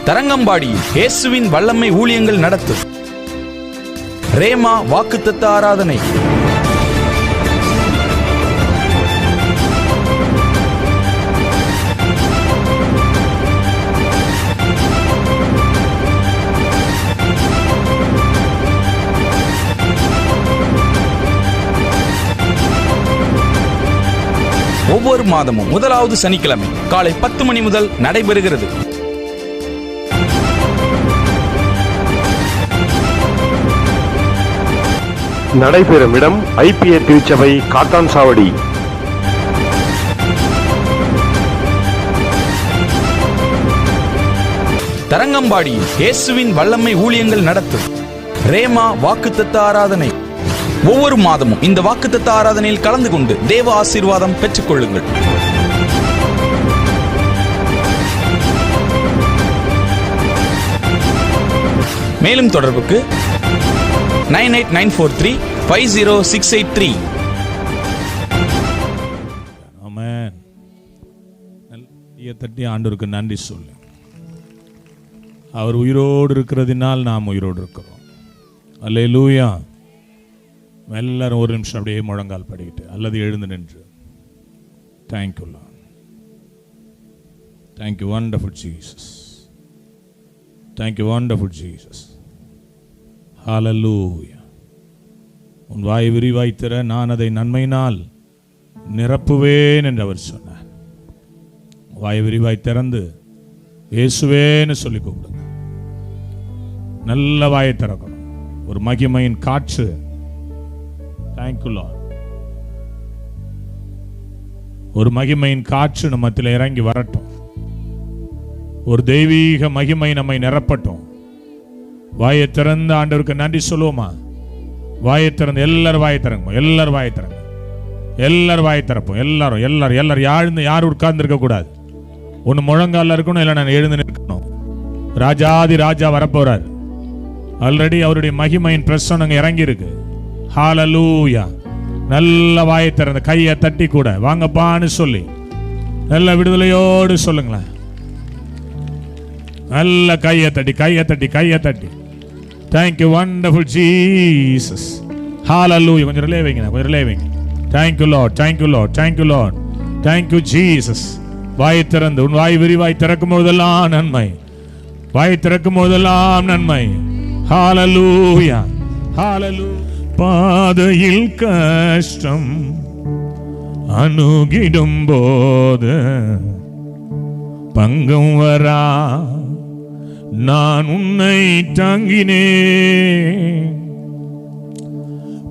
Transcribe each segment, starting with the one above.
தரங்கம்பாடியில் இயேசுவின் வல்லமை ஊழியங்கள் நடத்தும் ரேமா வாக்குத்தத்த ஆராதனை. ஒவ்வொரு மாதமும் முதலாவது சனிக்கிழமை காலை 10 மணி முதல் நடைபெறுகிறது. நடைபெறும் இடம் ஐபிஏ திருச்சபை, காத்தான்சாவடி. தரங்கம்பாடியில் இயேசுவின் வல்லமை ஊழியங்கள் நடத்தும் ரேமா வாக்குத்தத்த ஆராதனை. ஒவ்வொரு மாதமும் இந்த வாக்குத்தத்த ஆராதனையில் கலந்து கொண்டு தேவ ஆசீர்வாதம் பெற்றுக் கொள்ளுங்கள். மேலும் தொடர்புக்கு 9894350683. ஆமென். தட்டி ஆண்டவருக்கு நன்றி சொல்லு. அவர் உயிரோடு இருக்கிறதினால் நாம் உயிரோடு இருக்கிறோம். அல்லேலூயா. எல்லாரும் ஒரு நிமிஷம் அப்படியே முழங்கால் படிக்கிட்டு அல்லது எழுந்து நின்று thank you lord, thank you wonderful Jesus, thank you wonderful Jesus. Hallelujah. உன் வாய் விரிவாய்த்திர, நான் அதை நன்மையினால் நிரப்புவேன் என்று அவர் சொன்னார். வாய் விரிவாய் திறந்து இயேசுவேன்னு சொல்லி கூப்பிடுங்க. நல்ல வாயை திறக்கணும். ஒரு மகிமையின் காற்று. Thank you Lord. ஒரு மகிமையின் காற்று நம்ம மத்தியில் இறங்கி வரட்டும். ஒரு தெய்வீக மகிமை நம்மை நிரப்பட்டும். வாயை திறந்து ஆண்டவருக்கு நன்றி சொல்லுவோமா? வாயை திறந்து எல்லாரும் வாயை திறங்க, எல்லாரும் வாயை திறங்க, எல்லாரும் வாயை திறப்போம். எல்லாரும் எல்லாரும் எல்லாரும் யாழ்ந்து யாரும் உட்கார்ந்து இருக்க கூடாது. ஒன்று முழங்கால இருக்கணும், இல்லை நான் எழுந்து நிற்கணும். ராஜாதி ராஜா வரப்போறார். ஆல்ரெடி அவருடைய மகிமையின் பிரசனம் இறங்கி இருக்கு. ஹல்லேலூயா. நல்ல வாயை திறந்த கையை தட்டி கூட வாங்கப்பான்னு சொல்லி நல்ல விடுதலையோடு சொல்லுங்களேன். நல்ல கையை தட்டி கையை தட்டி கையை தட்டி. Thank you wonderful Jesus. ஹல்லேலூயா. கொஞ்சம் ரிலே வைங்க, கொஞ்சம் ரிலே வைங்க. Thank you lord, thank you lord, thank you lord, thank you Jesus. வாயை திறந்து உன் வாய் விரிவாய் திறக்கும் போதெல்லாம் நன்மை, வாய் திறக்கும் போதெல்லாம் நன்மை. ஹல்லேலூயா, ஹல்லேலூயா. பாதையில் கஷ்டம் அணுகிடும் போது பங்கம் வரா, நான் உன்னை தாங்கினேன்.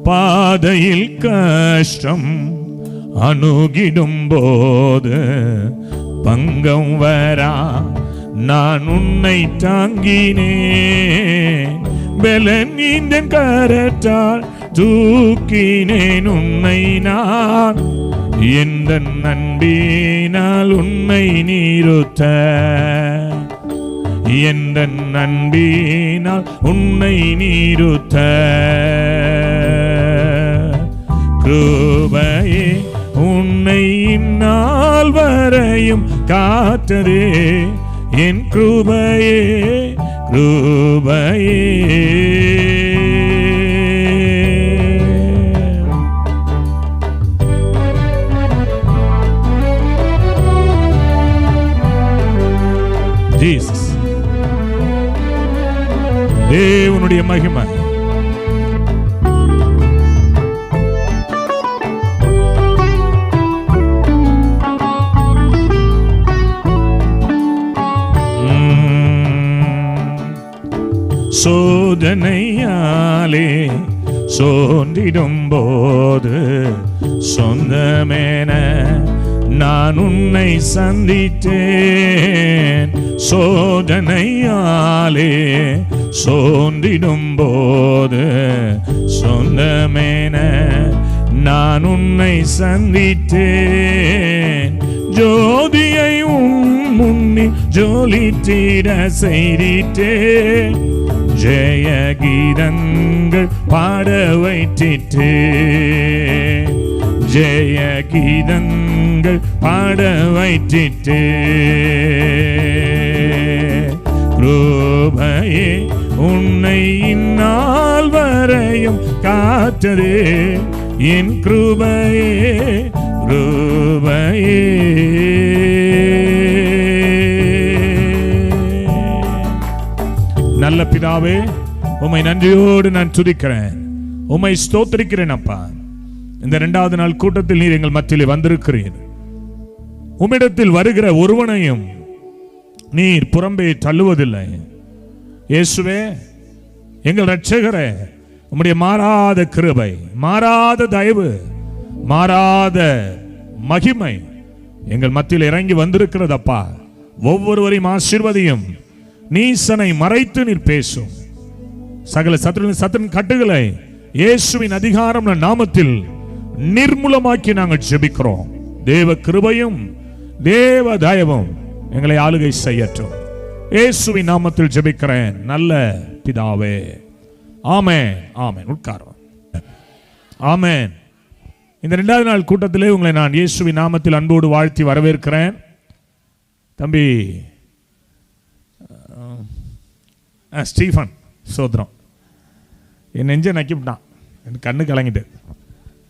பாதையில் கஷ்டம் அணுகிடும் போது பங்கம் வரா, நான் உன்னை தாங்கினேன். பலனீந்தன் கரத்தால் தூக்கினேன் உன்னை நான், எந்த நன்பினால் உன்னை நீருத்த, எந்த நன்பினால் உன்னை நீருத்த. கிருபையே உன்னை இந்நாள் வரையும் காத்ததே, என் கிருபையே கிருபையே. ஜீசஸ் தேவனுடைய மகிமை. சோதனையாலே சோர்ந்திடும் போது சொந்தமேன நான் உன்னை சந்தித்தேன். சோதனையாலே சோர்ந்திடும் போது சொந்தமேன நான் உன்னை சந்தித்தேன். ஜோதியை உன் முன்னி ஜொலித்திட செய்திட்டேன். ஜெய கீதங்கள் பாட வைத்திட்டே, ஜெய கீதங்கள் பாட வைத்திட்டே. உன்னை இந்நாள் வரையும் காத்ததே என் கிருபையே கிருபையே. நல்ல பிதாவே, உம்மை நன்றியோடு நான் துதிக்கிறேன், உம்மை ஸ்தோத்திரிக்கிறேன் அப்பா. இந்த 2வது நாள் கூட்டத்தில் நீர் எங்கள் மத்தியிலே வந்திருக்கிறீர். உம்மிடத்தில் வருகிற ஒருவனையும் நீர் புறம்பே தள்ளுவதில்லை. இயேசுவே, எங்கள் இரட்சகரே, உம்முடைய மாறாத கிருபை, மாறாத தயவு, மாறாத மகிமை எங்கள் மத்தியில் இறங்கி வந்திருக்கிறதப்பா. ஒவ்வொருவரையும் ஆசீர்வதியும். நீசனை மறைத்து நீர் பேசும். சகல சத்துருவின் கட்டுகளை இயேசுவின் அதிகாரம் நாமத்தில் நிர்மூலமாக்கி நாங்கள் ஜெபிக்கிறோம். தேவ கிருபையும் தேவ தயவும் எங்களை ஆளுகை செய்யட்டும். இயேசுவின் நாமத்தில் ஜெபிக்கிறேன் நல்ல பிதாவே, ஆமென். ஆமென். உட்காரும். ஆமென். இந்த 2வது நாள் கூட்டத்திலே உங்களை நான் இயேசுவின் நாமத்தில் அன்போடு வாழ்த்தி வரவேற்கிறேன். தம்பி ஸ்டீஃபன் சோத்ரம் என் நெஞ்ச நக்கிவிட்டான், என் கண்ணு கலங்கிட்டு.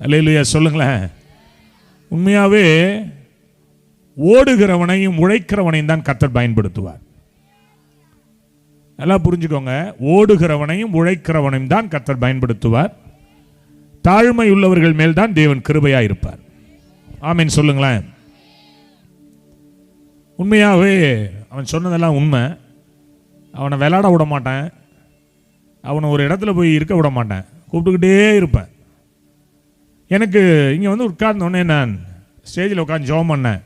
அல்லேலூயா சொல்லுங்களேன். உண்மையாவே ஓடுகிறவனையும் உழைக்கிறவனையும் தான் கர்த்தர் பயன்படுத்துவார். நல்லா புரிஞ்சுக்கோங்க. ஓடுகிறவனையும் உழைக்கிறவனையும் தான் கர்த்தர் பயன்படுத்துவார். தாழ்மை உள்ளவர்கள் மேல் தான் தேவன் கிருபையா இருப்பார். ஆமென் சொல்லுங்களேன். உண்மையாவே அவன் சொன்னதெல்லாம் உண்மை. அவனை விளையாட விட மாட்டேன், அவனை ஒரு இடத்துல போய் இருக்க விட மாட்டேன், கூப்பிட்டுக்கிட்டே இருப்பேன். எனக்கு இங்கே வந்து உட்கார்ந்தோடனே நான் ஸ்டேஜில் உட்காந்து ஜெபம் பண்ணேன்.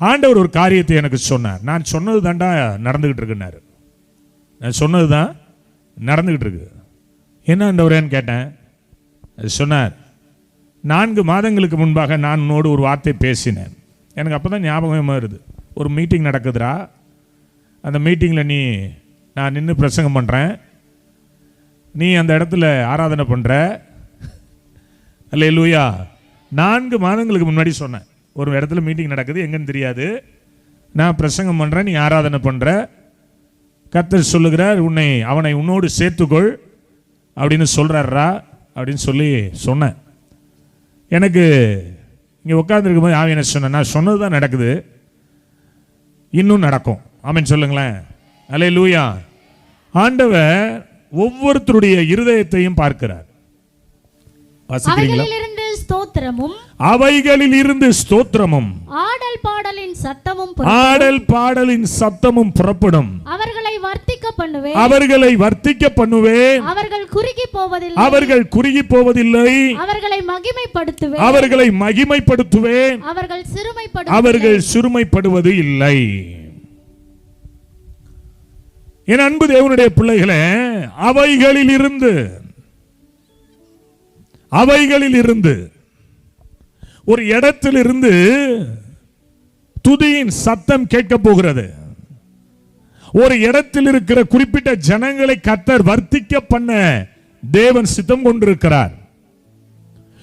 ஆண்டவர் ஒரு காரியத்தை எனக்கு சொன்னார். நான் சொன்னது தாண்டா நடந்துக்கிட்டு இருக்குன்னாரு. நான் சொன்னது தான் நடந்துக்கிட்டு இருக்கு. என்ன ஆண்டவரேன்னு கேட்டேன். அது சொன்னார், 4 மாதங்களுக்கு முன்பாக நான் உன்னோடு ஒரு வார்த்தை பேசினேன். எனக்கு அப்போ தான் ஞாபகமாக வருது. ஒரு மீட்டிங் நடக்குதுரா, அந்த மீட்டிங்கில் நான் நின்று பிரசங்கம் பண்ணுறேன், நீ அந்த இடத்துல ஆராதனை பண்ணுற. அல்லேலூயா. 4 மாதங்களுக்கு முன்னாடி சொன்னேன், ஒரு இடத்துல மீட்டிங் நடக்குது, எங்கன்னு தெரியாது, நான் பிரசங்கம் பண்ணுறேன், நீ ஆராதனை பண்ணுற. கர்த்தர் சொல்லுகிறார், அவனை உன்னோடு சேர்த்துக்கொள் அப்படின்னு சொல்கிறாரா அப்படின்னு சொல்லி சொன்னேன். எனக்கு இங்கே உட்காந்துருக்கும் போது ஆவியான சொன்னேன், நான் சொன்னது தான் நடக்குது, இன்னும் நடக்கும். ஆமென் சொல்லுங்களேன். அல்லேலூயா. ஆண்டவர் ஒவ்வொருத்தருடைய இருதயத்தையும் பார்க்கிறார். அவைகளிலிருந்து ஸ்தோத்திரமும் ஆடல் பாடலின் சத்தமும் புறப்படும். அவர்களை வர்த்திக்க பண்ணுவேன். அவர்கள் குறுகி போவதில்லை. அவர்களை மகிமைப்படுத்துவேன். அவர்கள் சிறுமைப்படுவது இல்லை. என் அன்பு தேவனுடைய பிள்ளைகளே, அவைகளிலிருந்து ஒரு இடத்திலிருந்து துதியின் சத்தம் கேட்க போகிறது. ஒரு இடத்தில் இருக்கிற குறிப்பிட்ட ஜனங்களை கர்த்தர் வர்த்திக்க பண்ண தேவன் சித்தம் கொண்டிருக்கிறார்.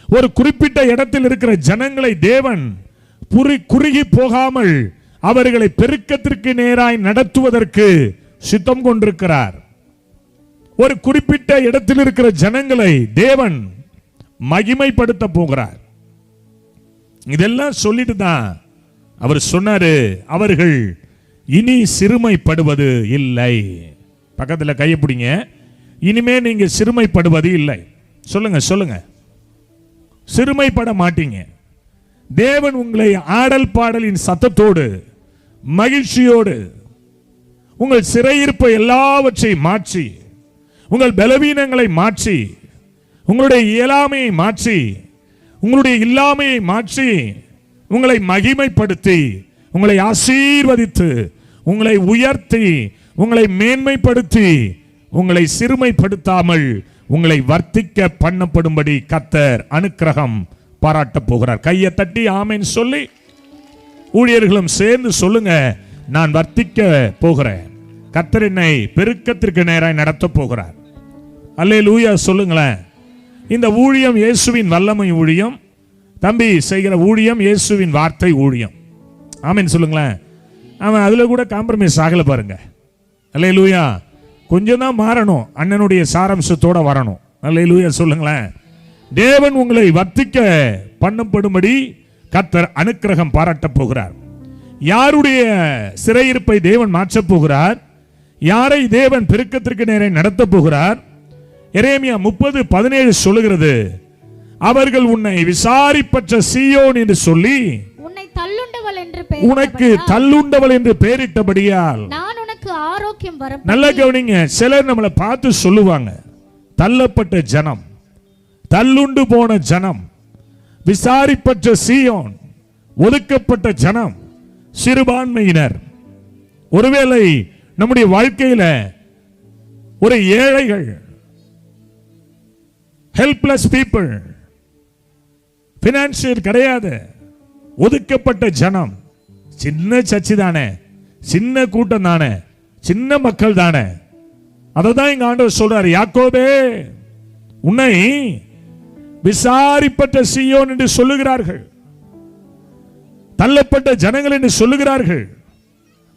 ஒரு குறிப்பிட்ட இடத்தில் இருக்கிற ஜனங்களை தேவன் குறுகி போகாமல் அவர்களை பெருக்கத்திற்கு நேராய் நடத்துவதற்கு சித்தம் கொண்டிருக்கிறார். ஒரு குறிப்பிட்ட இடத்தில் இருக்கிற ஜனங்களை தேவன் மகிமைப்படுத்த போகிறார். இதெல்லாம் சொல்லிட்டு தான் அவர் சொன்னாரு, அவர்கள் இனி சிறுமைப்படுவது இல்லை. பக்கத்தில் கையை பிடிங்க. இனிமே நீங்க சிறுமைப்படுவது இல்லை. சொல்லுங்க. சிறுமைப்பட மாட்டீங்க. தேவன் உங்களை ஆடல் பாடலின் சத்தத்தோடு மகிழ்ச்சியோடு உங்கள் சிறையிருப்பை எல்லாவற்றையும் மாற்றி, உங்கள் பலவீனங்களை மாற்றி, உங்களுடைய இயலாமையை மாற்றி, உங்களுடைய இல்லாமையை மாற்றி, உங்களை மகிமைப்படுத்தி, உங்களை ஆசீர்வதித்து, உங்களை உயர்த்தி, உங்களை மேன்மைப்படுத்தி, உங்களை சிறுமைப்படுத்தாமல் உங்களை வர்த்திக்க பண்ணப்படும்படி கர்த்தர் அனுக்கிரகம் பாராட்ட போகிறார். கையை தட்டி ஆமென் சொல்லி ஊழியர்களும் சேர்ந்து சொல்லுங்க, நான் வர்த்திக்க போகிறேன். கர்த்தர் என்னை பெருக்கத்திற்கு நேராய் நடத்த போகிறார். அல்லேலூயா சொல்லுங்களேன். இந்த ஊழியம் இயேசுவின் வல்லமை ஊழியம். தம்பி செய்கிற ஊழியம் இயேசுவின் வார்த்தை ஊழியம். ஆமென் சொல்லுங்களேன். அவன் அதுல கூட காம்ப்ரமைஸ் ஆகல பாருங்க. அல்லேலூயா. கொஞ்சம் தான் மாறணும், அண்ணனுடைய சாராம்சத்தோட வரணும். அல்லேலூயா சொல்லுங்களேன். தேவன் உங்களை வர்த்திக்க பண்ணப்படும்படி கர்த்தர் அனுக்கிரகம் பாராட்டப் போகிறார். யாருடைய சிறையிருப்பை தேவன் மாற்றப் போகிறார்? யாரை தேவன் பெருக்கத்திற்கு நேரே நடத்த போகிறார்? எரேமியா 30:17 சொல்லுகிறது, அவர்கள் உன்னை விசாரிப்பற்ற சீயோன் என்று சொல்லி உனக்கு தள்ளுண்டவள் என்று பெயரிட்டபடியால் நான் உனக்கு ஆரோக்கியம் வர. நல்ல கவனிங்க, சிலர் நம்மளை பார்த்து சொல்லுவாங்க, தள்ளப்பட்ட ஜனம், தள்ளுண்டு போன ஜனம், விசாரிப்பற்ற சீயோன், ஒதுக்கப்பட்ட ஜனம், சிறுபான்மையினர். ஒருவேளை நம்முடைய வாழ்க்கையில ஒரு ஏழைகள், ஹெல்ப்லெஸ் பீப்புள், பினான்சியல் கிடையாது, ஒதுக்கப்பட்ட ஜனம், சின்ன சர்ச்சு தானே, சின்ன கூட்டம் தானே, சின்ன மக்கள் தானே. அததான் இங்க ஆண்டவர் சொல்றாரு, யாக்கோபே உன்னை விசாரிப்பட்ட சீயோன் என்று சொல்லுகிறார்கள், தள்ளப்பட்ட ஜனங்கள் என்று சொல்லுகிறார்கள்.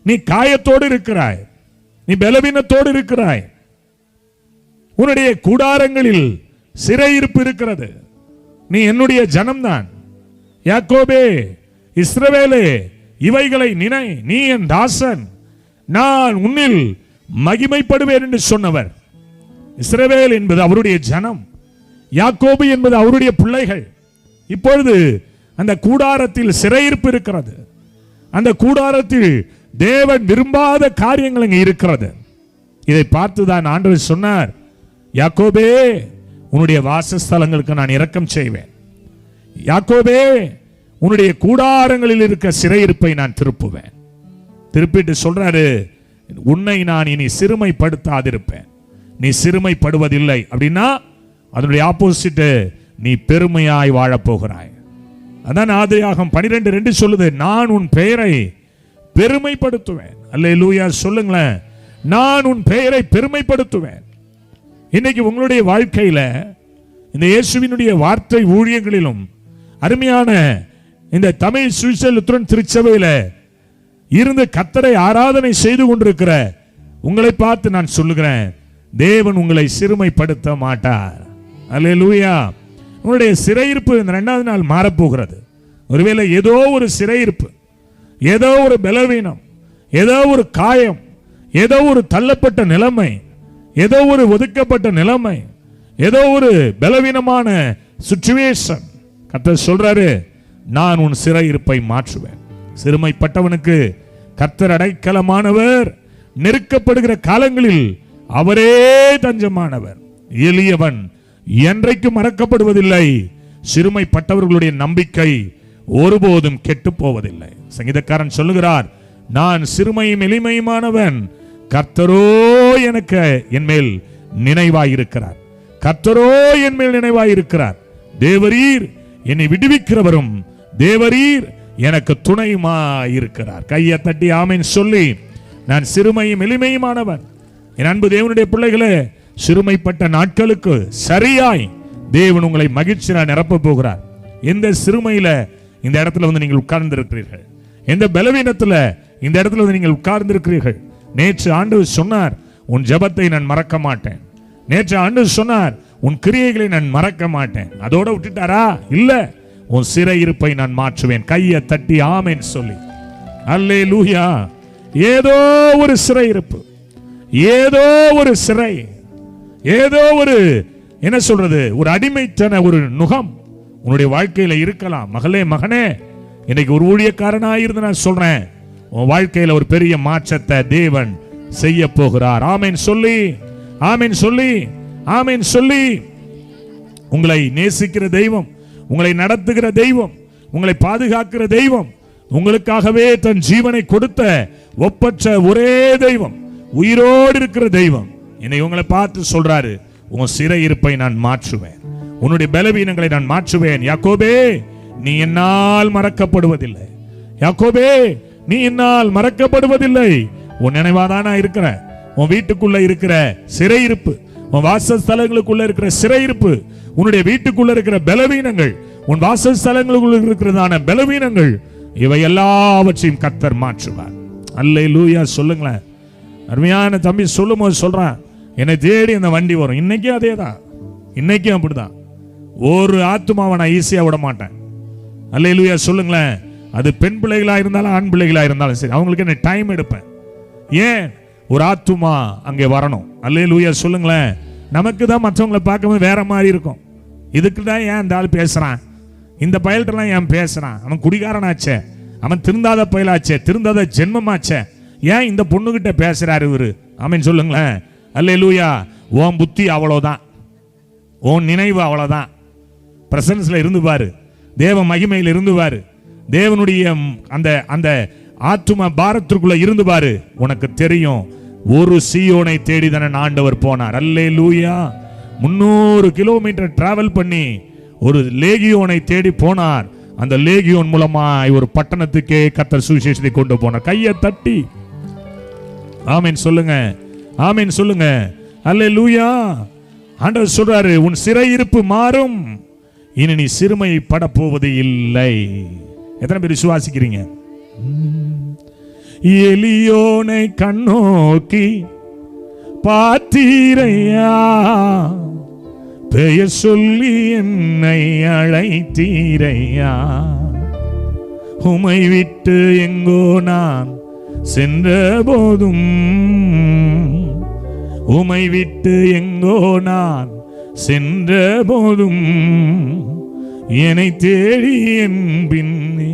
நீ காயத்தோடு இருக்கிறாய், நீ பலவீனத்தோடு இருக்கிறாய், உன்னுடைய கூடாரங்களில் சிறையிருப்பு இருக்கிறது, நீ என்னுடைய ஜனம்தான். யாக்கோபே, இஸ்ரவேலே, இவைகளை நினை, நீ என் தாசன், நான் உன்னில் மகிமைப்படுவேன் என்று சொன்னவர். இஸ்ரவேல் என்பது அவருடைய ஜனம், யாக்கோபு என்பது அவருடைய பிள்ளைகள். இப்பொழுது அந்த கூடாரத்தில் சிறையிருப்பு இருக்கிறது. அந்த கூடாரத்தில் தேவன் விரும்பாத காரியங்கள் அங்கே இருக்கிறது. இதை பார்த்துதான் ஆண்டவர் சொன்னார், யாக்கோபே உன்னுடைய வாசஸ்தலங்களுக்கு நான் இரக்கம் செய்வேன், யாக்கோபே உன்னுடைய கூடாரங்களில் இருக்க சிறையிருப்பை நான் திருப்புவேன். திருப்பிட்டு சொல்றாரு, உன்னை நான் இனி சிறுமைப்படுத்தாதிருப்பேன். நீ சிறுமைப்படுவதில்லை அப்படின்னா அதனுடைய ஆப்போசிட், நீ பெருமையாய் வாழப்போகிறாய். அதான் ஆதியாகமம் 12:2 சொல்லுது, நான் உன் பெயரை பெருமைப்படுத்துவேன். அல்லேலூயா சொல்லுங்களேன், நான் உன் பெயரை பெருமைப்படுத்துவேன். இன்னைக்கு உங்களுடைய வாழ்க்கையில இந்த இயேசுவினுடைய வார்த்தை ஊழியங்களிலும் அருமையான இந்த தமிழ் சுவிசேஷ திருச்சபையில இருந்து கர்த்தரை ஆராதனை செய்து கொண்டிருக்கிற உங்களை பார்த்து நான் சொல்லுகிறேன், தேவன் உங்களை சிறுமைப்படுத்த மாட்டார். அல்லேலூயா. உங்களுடைய சிறையிருப்பு இந்த 2வது நாள் மாறப்போகிறது. ஒருவேளை ஏதோ ஒரு சிறையிருப்பு, ஏதோ ஒரு பலவீனம், ஏதோ ஒரு காயம், ஏதோ ஒரு தள்ளப்பட்ட நிலைமை, ஏதோ ஒரு ஒதுக்கப்பட்ட நிலைமை, ஏதோ ஒரு பலவீனமான சிச்சுவேஷன், கர்த்தர் சொல்றாரு, நான் உன் சிறையிருப்பை மாற்றுவேன். சிறுமைப்பட்டவனுக்கு கர்த்தர் அடைக்கலமானவர், நெருக்கப்படுகிற காலங்களில் அவரே தஞ்சமானவர். எளியவன் என்றைக்கு மறக்கப்படுவதில்லை, சிறுமைப்பட்டவர்களுடைய நம்பிக்கை ஒருபோதும் கெட்டு போவதில்லை. சங்கீதக்காரன் சொல்லுகிறார், நான் சிறுமையும் எளிமையுமானவன், கர்த்தரோ எனக்கு என் மேல் நினைவாயிருக்கிறார், கர்த்தரோ என் மேல் நினைவாயிருக்கிறார். தேவரீர் என்னை விடுவிக்கிறவரும், தேவரீர் எனக்கு துணையுமாயிருக்கிறார். கையை தட்டி ஆமென் சொல்லி, நான் சிறுமையும் எளிமையுமானவன். என் அன்பு தேவனுடைய பிள்ளைகளே, சிறுமைப்பட்ட நாட்களுக்கு சரியாய் தேவன் உங்களை மகிழ்ச்சியா நிரப்ப போகிறார். எந்த சிறுமையில இந்த இடத்துல வந்து நீங்கள் உட்கார்ந்து இருக்கிறீர்கள், எந்த பலவீனத்துல இந்த இடத்துல வந்து நீங்கள் உட்கார்ந்து இருக்கிறீர்கள். நேற்று ஆண்டவர் சொன்னார், உன் ஜெபத்தை நான் மறக்க மாட்டேன். நேற்று ஆண்டவர் சொன்னார், உன் கிரியைகளை நான் மறக்க மாட்டேன். அதோட விட்டுட்டாரா? இல்ல, உன் சிறையிருப்பை நான் மாற்றுவேன். கையை தட்டி ஆமென் சொல்லி, அல்லேலூயா. ஏதோ ஒரு சிறையிருப்பு, ஏதோ ஒரு சிறை, ஏதோ ஒரு என்ன சொல்றது, ஒரு அடிமைத்தன ஒரு நுகம் உன்னுடைய வாழ்க்கையில இருக்கலாம். மகளே, மகனே, இன்னைக்கு ஒரு ஊழியக்காரனாயிருந்து நான் சொல்றேன், உன் வாழ்க்கையில ஒரு பெரிய மாற்றத்தை தேவன் செய்ய போகிறார். ஆமென் சொல்லி, ஆமென் சொல்லி, ஆமென் சொல்லி. உங்களை நேசிக்கிற தெய்வம், உங்களை நடத்துகிற தெய்வம், உங்களை பாதுகாக்கிற தெய்வம், உங்களுக்காகவே தன் ஜீவனை கொடுத்த ஒப்பற்ற ஒரே தெய்வம், உயிரோடு இருக்கிற தெய்வம் என்னை உங்களை பார்த்து சொல்றாரு, உன் சிறையிருப்பை நான் மாற்றுவேன், உன்னுடைய பலவீனங்களை நான் மாற்றுவேன். யாக்கோபே, நீ என்னால் மறக்கப்படுவதில்லை. யாக்கோபே, நீ என்னால் மறக்கப்படுவதில்லை. உன் நினைவாதானா இருக்கிற, உன் வீட்டுக்குள்ள இருக்கிற சிறையிருப்பு, உன் வாசஸ்தலங்களுக்குள்ள இருக்கிற சிறையிருப்பு, உன்னுடைய வீட்டுக்குள்ள இருக்கிற பலவீனங்கள், உன் வாசஸ்தலங்களுக்குள்ள இருக்கிறதான பலவீனங்கள், இவை எல்லாவற்றையும் கர்த்தர் மாற்றுவார். அல்லேலூயா சொல்லுங்களேன். அருமையான தம்பி சொல்லும்போது சொல்றான், என்னை தேடி அந்த வண்டி வரும். இன்னைக்கும் அதே தான், இன்னைக்கும் அப்படிதான். ஒரு ஆத்துமாவை நான் ஈஸியா விட மாட்டேன். அல்லேலூயா சொல்லுங்களேன். அது பெண் பிள்ளைகளா இருந்தாலும் ஆண் பிள்ளைகளா இருந்தாலும் சரி, அவங்களுக்கு என்ன டைம் எடுப்பேன். ஏன்? ஒரு ஆத்துமா அங்கே வரணும். அல்லேலூயா சொல்லுங்களேன். நமக்கு தான் மற்றவங்களை பார்க்கும்போது வேற மாதிரி இருக்கும். இதுக்கு தான் ஏன் இந்த ஆள் பேசுறான், இந்த பயல்கிட்டலாம் ஏன் பேசுறான், அவன் குடிகாரனாச்சே, அவன் திருந்தாத பயலாச்சே, திருந்தாத ஜென்மமாச்சே, ஏன் இந்த பொண்ணுகிட்ட பேசுறாரு இவரு? ஆமென் சொல்லுங்களேன். அல்லேலூயா. உன் புத்தி அவ்வளோதான், உன் நினைவு அவ்வளோதான். பிரசன்ஸ்ல இருந்து பாரு, தேவ மகிமையில் இருந்து பாரு, தேவனுடைய அந்த அந்த ஆத்தும பாரத்திற்குள்ள இருந்து பாரு, உனக்கு தெரியும். ஒரு சீயோனை தேடிதானே ஆண்டவர் போனார். அல்லேலூயா. 300 கிலோமீட்டர் டிராவல் பண்ணி ஒரு லேகியோனை தேடி போனார். அந்த லேகியோன் மூலமாய் ஒரு பட்டணத்துக்கே கர்த்தர் சுவிசேஷத்தை கொண்டு போனார். கையை தட்டி ஆமென் சொல்லுங்க, ஆமென் சொல்லுங்க. அல்லேலூயா. ஆண்டவர் சொல்றாரு, உன் சிறையிருப்பு மாறும், இனி நீ சிறுமைப்பட போவது இல்லை. எத்தனை பேர் விசுவாசிக்கிறீங்க? எலியோனை கண்ணோக்கி பார்த்தீரையா, பெயர் சொல்லி என்னை அழைத்தீரையா, உமை விட்டு எங்கோ நான் சென்ற போதும், உமை விட்டு எங்கோ நான் சென்ற போதும், என்னை தேடி என் பின்னே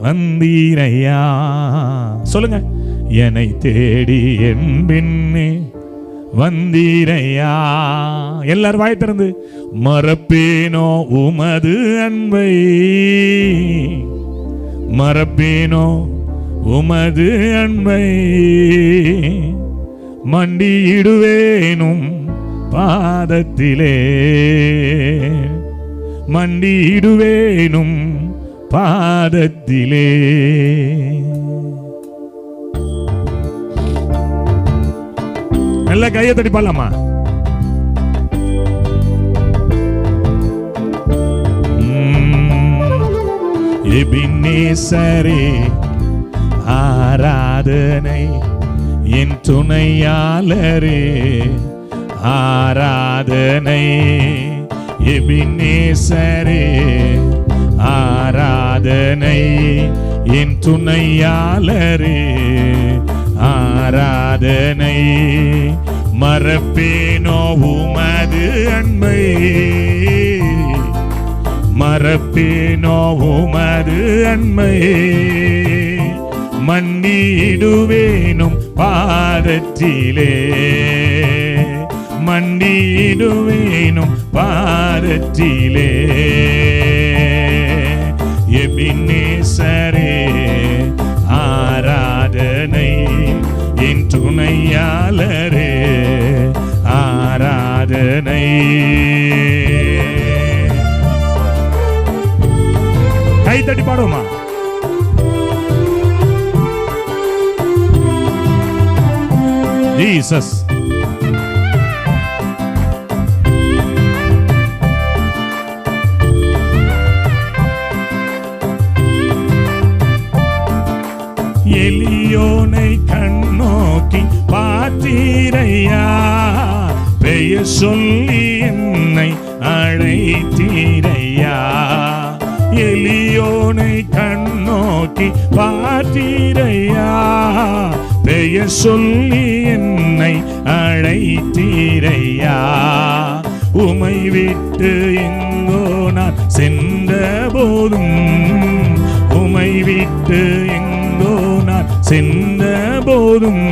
வந்தீரையா. சொல்லுங்க, என்னை தேடி என் பின்னே வந்தீரையா. எல்லாரும் வாய் திறந்து, மறப்பேனோ உமது அன்பை, மறப்பேனோ உமது அன்பை, மண்டியிடுவேனும் பாதத்திலே, மண்டியிடுவேனும் பாதத்திலே. நல்ல கையை தட்டி பாடலாமா? எபினேசரே ஆராதனை, என் துணையாளரே ஆராதனை, எபினேசரே ஆராதனை, என் துணையாளரே ஆராதனை, மறப்பேனோ உமது அன்பை, மறப்பேனோ உமது அன்பை, மண்டியிடுவேனும் பாதத்திலே, மண்டியிடுவேனும் பாதத்திலே. எபினேசரே ஆராதனை, என் துணையாளரே ஆராதனை. கை தட்டி பாடுமா? ஜீசஸ். எலியோனை கண்ணோக்கி பார்த்தீரையா, பெயர் சொல்லி என்னை அழைத்தீரையா, எலியோனை கண்ணோக்கி பார்த்தீரையா, பெயர் சொல்லி என்னை அழைத்தீரையா, உமை விட்டு எங்கோ நான் சென்ற போதும், உமை விட்டு எங்கோ நான் சென்ற போதும்,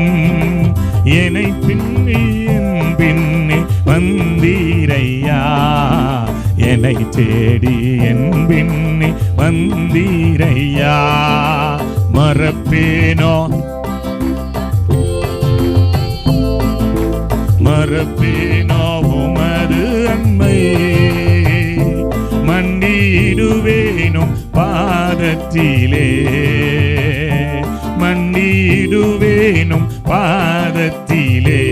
என்னை பின்னி என் பின்னே வந்தீரையா, என்னை தேடி என் பின்னே வந்தீரையா, மறப்பேனோ மறப்பேனோ உமது அன்பை, மண்டியிடுவேனும் பாதத்திலே, மண்டியிடுவேனும் பாதத்திலே.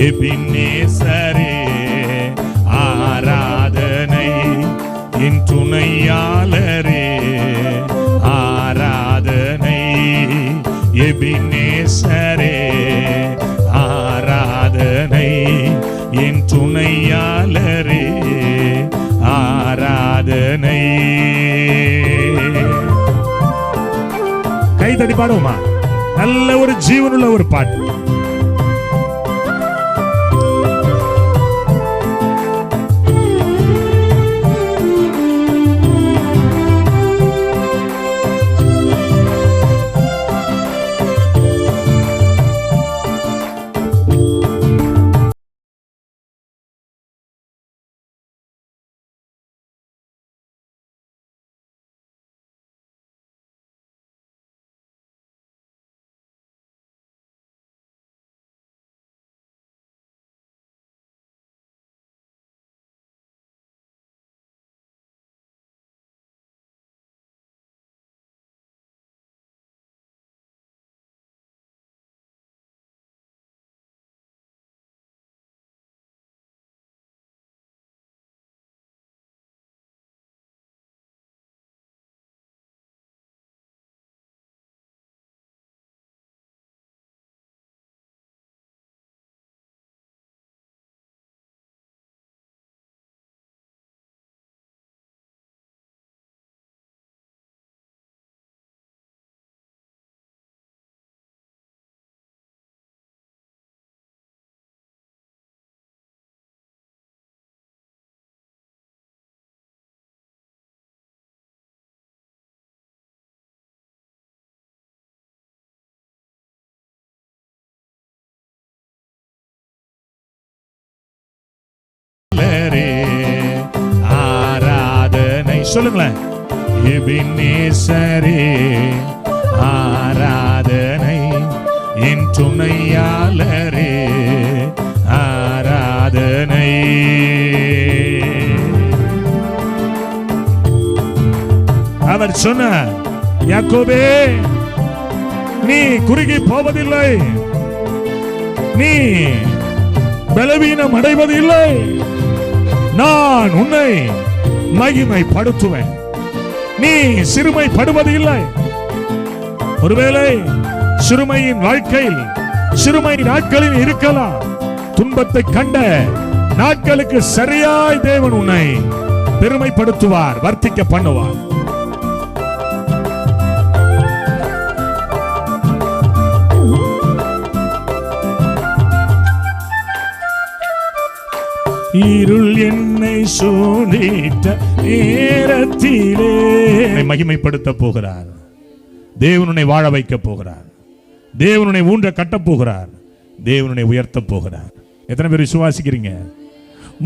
எபினேசரே ஆராதனை, என் துணையாளரே ஆராதனை, எபினே எபினேசரே ஆராதனை, என் துணையாளரே ஆராதனை. கைதடி பாடுவோமா? நல்ல ஒரு ஜீவனுள்ள ஒரு பாட்டு. ஆராதனை சொல்லுங்களேன். எபினேசரே ஆராதனை, என் துணையாளரே ஆராதனை. அவர் சொன்னார், யாக்கோபே நீ குறுகி போவதில்லை, நீ பலவீனம் அடைவதில்லை, நான் உன்னை மகிமைப்படுத்துவேன், நீ சிறுமைப்படுவது இல்லை. ஒருவேளை சிறுமையின் வாழ்க்கையில் சிறுமை நாட்களில் இருக்கலாம். துன்பத்தை கண்ட நாட்களுக்கு சரியாய் தேவன் உன்னை பெருமைப்படுத்துவார், வர்த்திக்க பண்ணுவார். இருள் என்னை சூழ்ந்திட்ட நேரத்திலே மகிமைப்படுத்த போகிறார். தேவனுனை வாழ வைக்க போகிறார். தேவனுனை ஊன்ற கட்ட போகிறார். தேவனுனை உயர்த்த போகிறார். எத்தனை பேர் விசுவாசிக்கிறீங்க?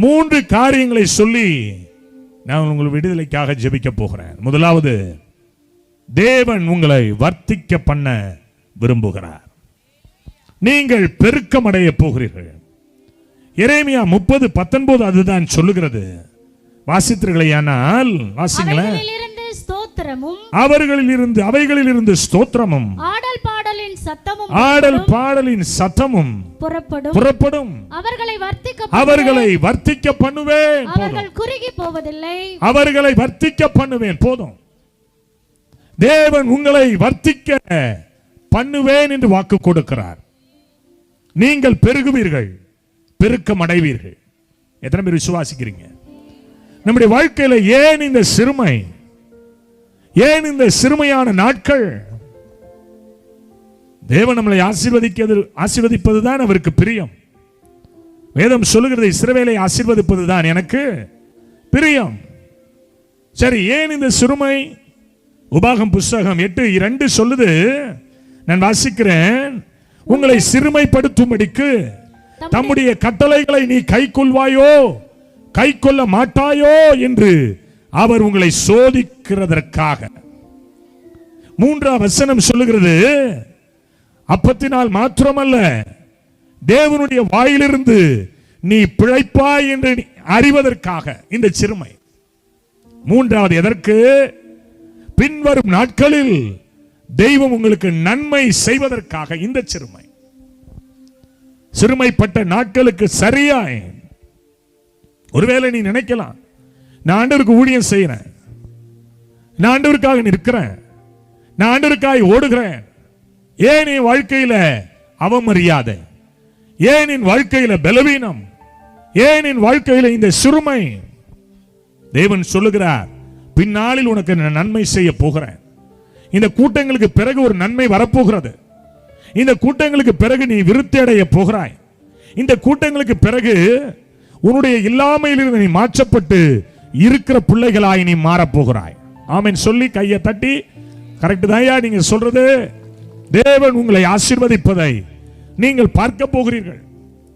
3 காரியங்களை சொல்லி நான் உங்கள் விடுதலைக்காக ஜெபிக்க போகிறேன். முதலாவது, தேவன் உங்களை வர்த்திக்க பண்ண விரும்புகிறார். நீங்கள் பெருக்கமடைய போகிறீர்கள். எரேமியா 30:19 அதுதான் சொல்லுகிறது. வாசித்தீர்களேயானால் வாசிங்களேன். அவர்களிலிருந்து அவைகளிலிருந்து ஸ்தோத்திரமும் ஆடல் பாடலின் சத்தமும் புறப்படும். அவர்களை வர்த்திக்க பண்ணுவேன். அவர்களை வர்த்திக்க பண்ணுவேன். போதும். தேவன் உங்களை வர்த்திக்க பண்ணுவேன் என்று வாக்கு கொடுக்கிறார். நீங்கள் பெருகுவீர்கள், பெருக்கம் அடைவீர்கள். எத்தனை பேர் விசுவாசிக்கிறீங்க? நம்முடைய வாழ்க்கையில ஏன் இந்த சிறுமை, ஏன் இந்த சிறுமையான நாட்கள்? தேவன் நம்மளை ஆசீர்வதிப்பதுதான் அவருக்கு பிரியம். வேதம் சொல்லுகிறது, இஸ்ரவேலை ஆசீர்வதிப்பதுதான் எனக்கு பிரியம். சரி, ஏன் இந்த சிறுமை? உபாகம் புஸ்தகம் 8:2 சொல்லுது, நான் வாசிக்கிறேன். உங்களை சிறுமைப்படுத்தும்படிக்கு தம்முடைய கட்டளைகளை நீ கைக்கொள்வாயோ கைக்கொள்ள மாட்டாயோ என்று அவர் உங்களை சோதிக்கிறதற்காக. 3ஆம் வசனம் சொல்லுகிறது, அப்பத்தினால் மாத்திரமல்ல, தேவனுடைய வாயிலிருந்து நீ பிழைப்பாய் என்று அறிவதற்காக இந்த சிறுமை. 3வது, எதற்கு? பின்வரும் நாட்களில் தெய்வம் உங்களுக்கு நன்மை செய்வதற்காக இந்த சிறுமை. சிறுமைப்பட்ட நாட்களுக்கு சரியாய். ஒருவேளை நீ நினைக்கலாம், நான் ஆண்டவருக்கு ஊழியம் செய்யறேன், நான் ஆண்டவருக்காக நிற்கிறேன், நான் ஆண்டவருக்காக ஓடுகிறேன், ஏன் என் வாழ்க்கையில அவமரியாதை? ஏன் என் வாழ்க்கையில பலவீனம்? ஏன் என் வாழ்க்கையில இந்த சிறுமை? தேவன் சொல்லுகிறார், பின்னாளில் உனக்கு நான் நன்மை செய்ய போகிறேன். இந்த கூட்டங்களுக்கு பிறகு ஒரு நன்மை வரப்போகிறது. இந்த கூட்டங்களுக்கு பிறகு நீ விருத்தி அடைய போகிறாய். இந்த கூட்டங்களுக்கு பிறகு உன்னுடைய இல்லாமையிலிருந்து நீ மாற்றப்பட்டு இருக்கிற பிள்ளைகளாய் நீ மாறப்போகிறாய். ஆமென் சொல்லி கையை தட்டி, கரெக்ட் தான்யா நீங்க சொல்றது, தேவன் உங்களை ஆசீர்வதிப்பதை நீங்கள் பார்க்க போகிறீர்கள்.